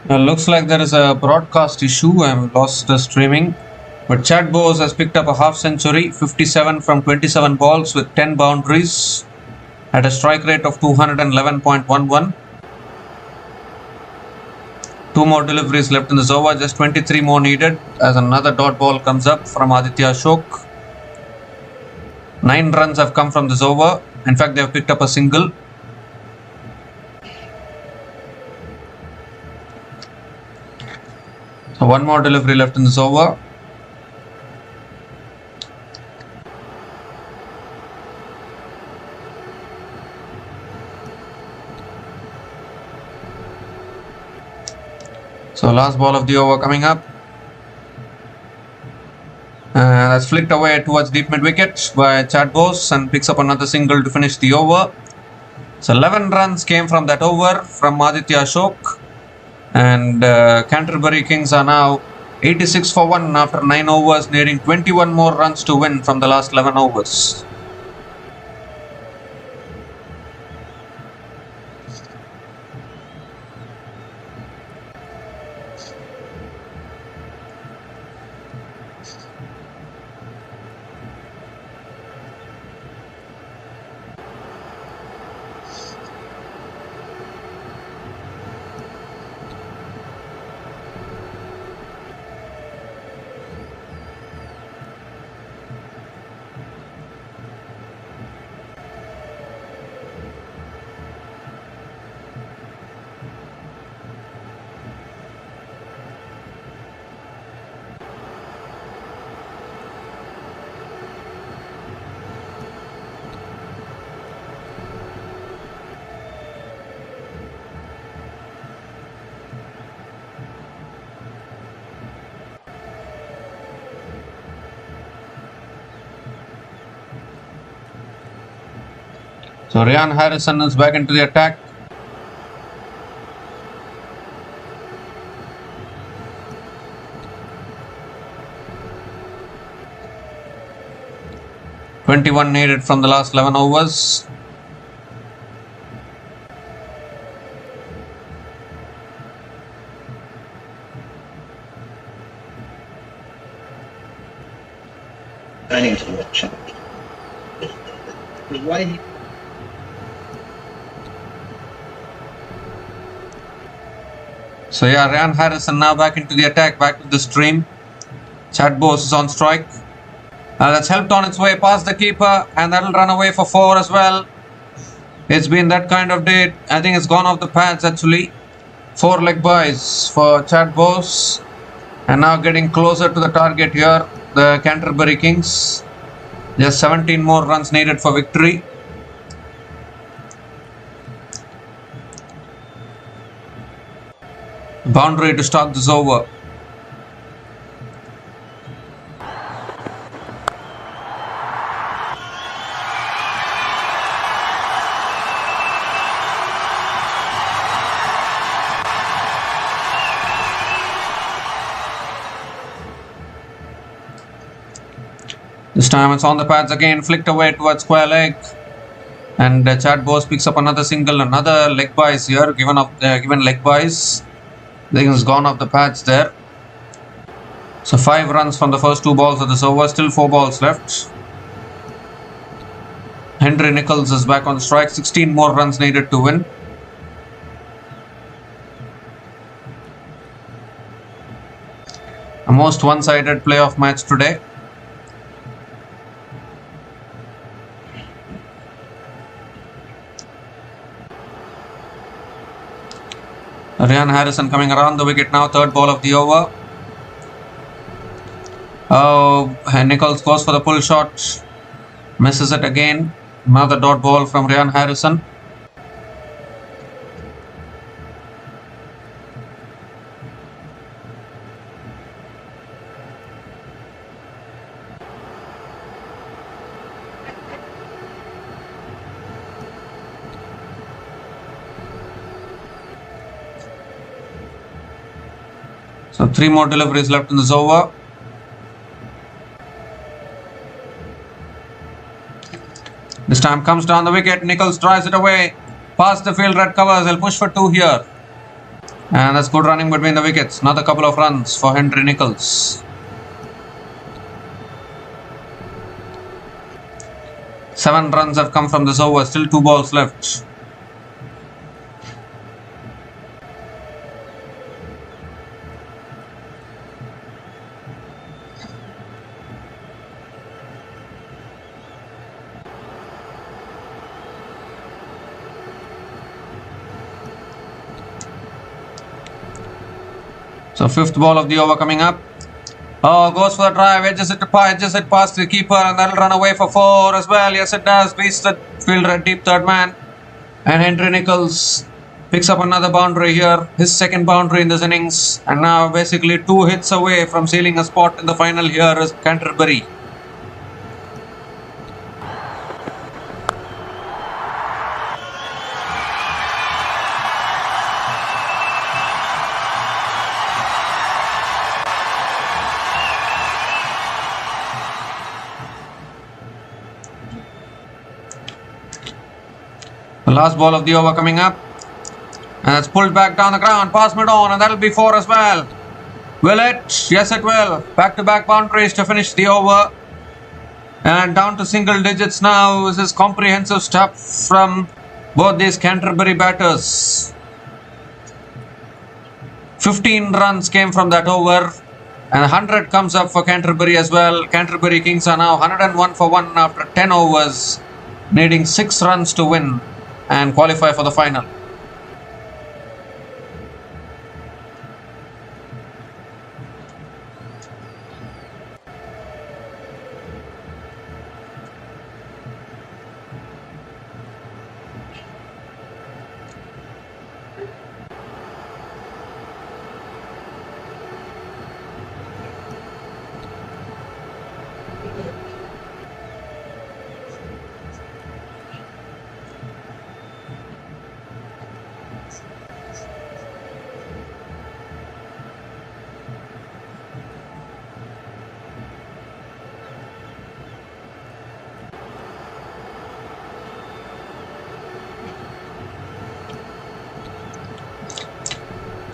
Looks like there is a broadcast issue. I've lost the streaming. But Chad Bose has picked up a half century, 57 from 27 balls with 10 boundaries at a strike rate of 211.11. Two more deliveries left in this over, just 23 more needed as another dot ball comes up from Aditya Ashok. 9 runs have come from this over. In fact, they have picked up a single. So one more delivery left in this over. So last ball of the over coming up. That's flicked away towards deep mid wicket by Chad Bose and picks up another single to finish the over. So 11 runs came from that over from Aditya Ashok. And Canterbury Kings are now 86 for 1 after 9 overs, needing 21 more runs to win from the last 11 overs. So Ryan Harrison is back into the attack. "21 needed from the last 11 overs. Turning to the chat. Why? So yeah, Ryan Harrison now back into the attack, back to the stream. Chad Bose is on strike. That's helped on its way past the keeper, and that'll run away for 4 as well. It's been that kind of day. I think it's gone off the pads actually. 4 leg byes for Chad Bose. And now getting closer to the target here, the Canterbury Kings. Just 17 more runs needed for victory. Boundary to start this over. This time it's on the pads again, flicked away towards square leg. And Chad Bose picks up another single, another leg byes here, given leg byes. I think it's gone off the pads there. So 5 runs from the first 2 balls of this over, still 4 balls left. Henry Nicholls is back on strike, 16 more runs needed to win. A most one-sided playoff match today. Ryan Harrison coming around the wicket now, 3rd ball of the over. Oh, Nicholls goes for the pull shot, misses it again. Another dot ball from Ryan Harrison. So 3 more deliveries left in this over. This time comes down the wicket. Nicholls drives it away. Past the field, red covers. He'll push for 2 here. And that's good running between the wickets. Another couple of runs for Henry Nicholls. 7 runs have come from this over. Still 2 balls left. So 5th ball of the over coming up. Oh, goes for the drive, edges it past the keeper, and that'll run away for 4 as well. Yes, it does. Beats the fielder at deep third man. And Henry Nicholls picks up another boundary here. His second boundary in this innings. And now basically 2 hits away from sealing a spot in the final here is Canterbury. The last ball of the over coming up. And it's pulled back down the ground, past mid-on, and that'll be 4 as well. Will it? Yes, it will. Back-to-back boundaries to finish the over. And down to single digits now. This is comprehensive stuff from both these Canterbury batters. 15 runs came from that over. And 100 comes up for Canterbury as well. Canterbury Kings are now 101 for 1 after 10 overs, needing 6 runs to win and qualify for the final.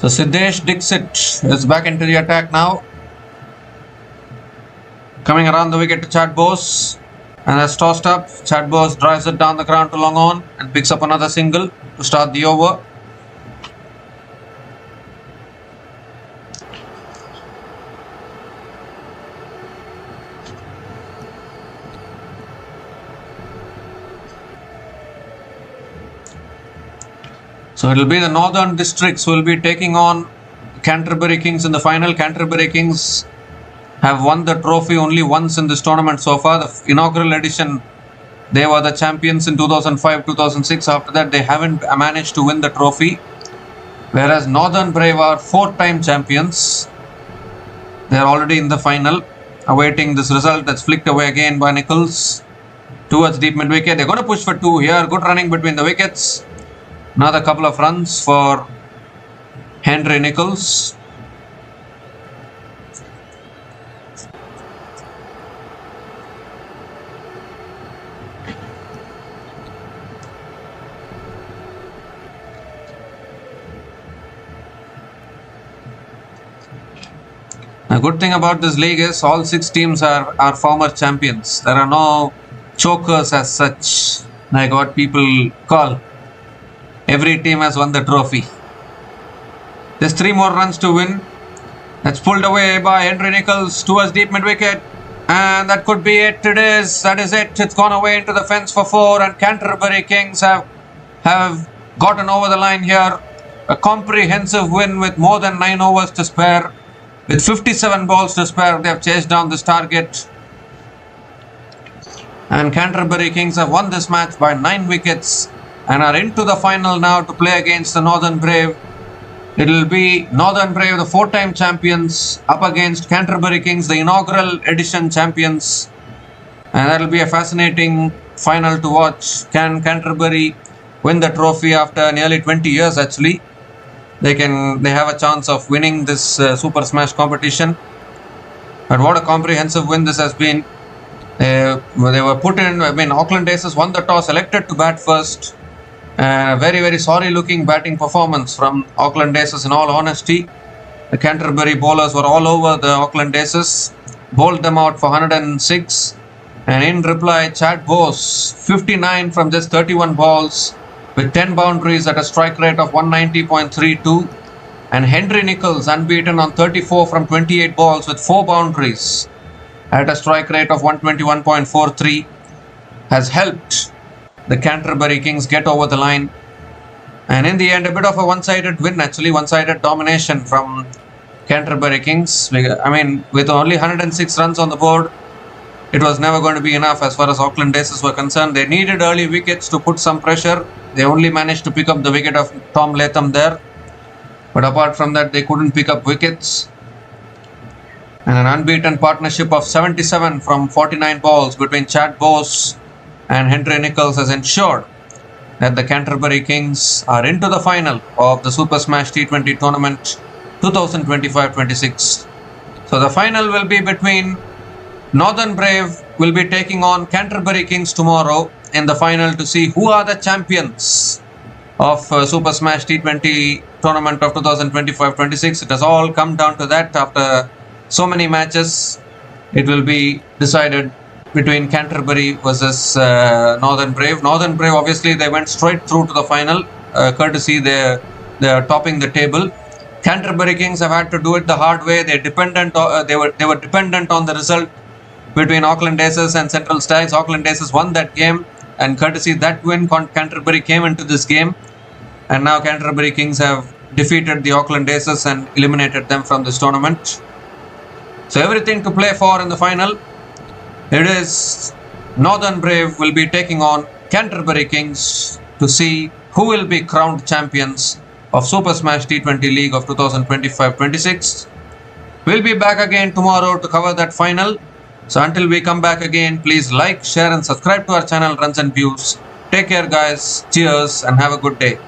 So Siddesh Dixit is back into the attack now. Coming around the wicket to Chad Bose. And that's tossed up. Chad Bose drives it down the ground to long on and picks up another single to start the over. So it will be the Northern Districts who will be taking on Canterbury Kings in the final. Canterbury Kings have won the trophy only once in this tournament so far. The inaugural edition, they were the champions in 2005-2006. After that, they haven't managed to win the trophy. Whereas Northern Brave are 4-time champions. They are already in the final, awaiting this result. That's flicked away again by Nicholls towards deep mid wicket. They're going to push for 2 here. Good running between the wickets. Another couple of runs for Henry Nicholls. The good thing about this league is all 6 teams are former champions. There are no chokers as such, like what people call. Every team has won the trophy. There's 3 more runs to win. That's pulled away by Henry Nicholls towards deep mid wicket. And that could be it. It is. That is it. It's gone away into the fence for 4. And Canterbury Kings have gotten over the line here. A comprehensive win with more than 9 overs to spare. With 57 balls to spare, they have chased down this target. And Canterbury Kings have won this match by 9 wickets. And are into the final now to play against the Northern Brave. It will be Northern Brave, the 4-time champions, up against Canterbury Kings, the inaugural edition champions. And that will be a fascinating final to watch. Can Canterbury win the trophy after nearly 20 years actually? They have a chance of winning this Super Smash competition. But what a comprehensive win this has been. They were put in, Aucklandaces won the toss, elected to bat first. Very, very sorry looking batting performance from Aucklandaces in all honesty. The Canterbury bowlers were all over the Aucklandaces, bowled them out for 106. And in reply, Chad Bose, 59 from just 31 balls with 10 boundaries at a strike rate of 190.32. And Henry Nicholls, unbeaten on 34 from 28 balls with 4 boundaries at a strike rate of 121.43, has helped the Canterbury Kings get over the line. And in the end, a bit of a one-sided win, actually, one-sided domination from Canterbury Kings. I mean, with only 106 runs on the board, it was never going to be enough as far as Aucklandaces were concerned. They needed early wickets to put some pressure. They only managed to pick up the wicket of Tom Latham there. But apart from that, they couldn't pick up wickets. And an unbeaten partnership of 77 from 49 balls between Chad Bose and Henry Nicholls has ensured that the Canterbury Kings are into the final of the Super Smash T20 tournament 2025-26. So the final will be between Northern Brave will be taking on Canterbury Kings tomorrow in the final to see who are the champions of Super Smash T20 tournament of 2025-26. It has all come down to that. After so many matches, it will be decided between Canterbury versus Northern Brave. Northern Brave, obviously, they went straight through to the final, courtesy they're topping the table. Canterbury Kings have had to do it the hard way. They were dependent on the result between Aucklandaces and Central Stags. Aucklandaces won that game, and courtesy that win, Canterbury came into this game. And now Canterbury Kings have defeated the Aucklandaces and eliminated them from this tournament. So everything to play for in the final. It is Northern Brave will be taking on Canterbury Kings to see who will be crowned champions of Super Smash T20 League of 2025-26. We'll be back again tomorrow to cover that final. So until we come back again, please like, share and subscribe to our channel Runs and Views. Take care guys, cheers and have a good day.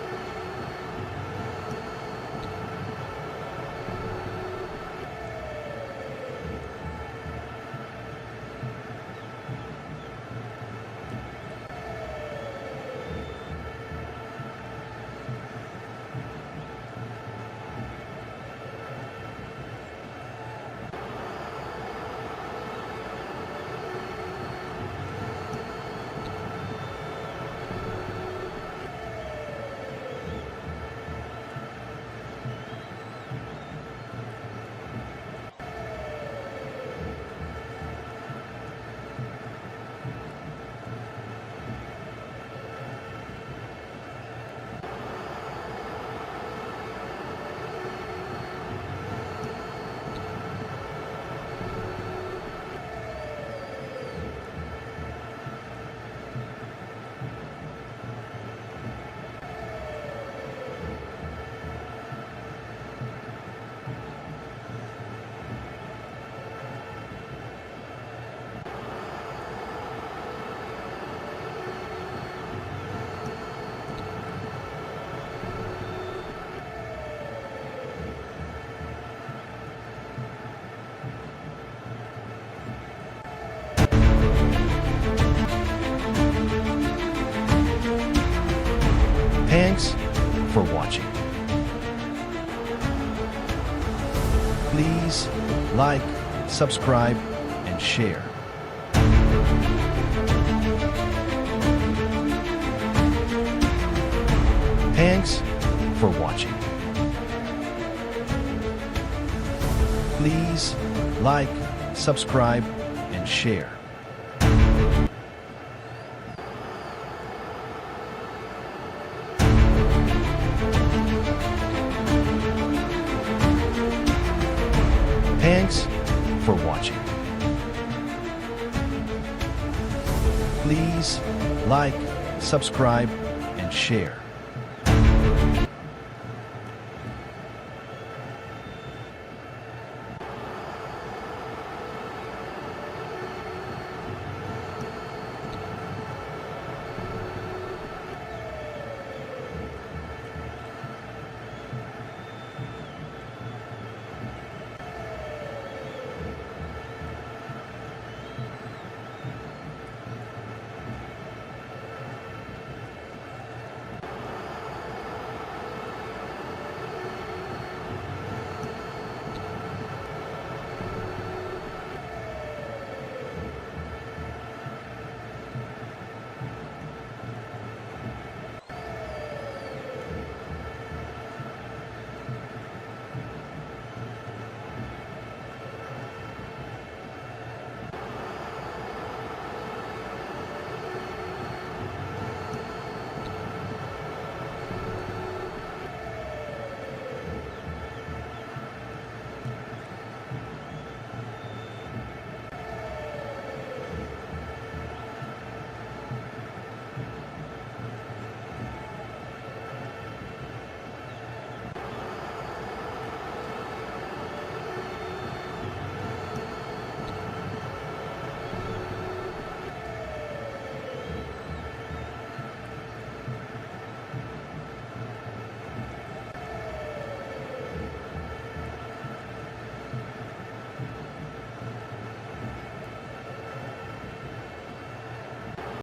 Thanks for watching. Please like, subscribe, and share. Thanks for watching. Please like, subscribe, and share. Thanks for watching. Please like, subscribe, and share.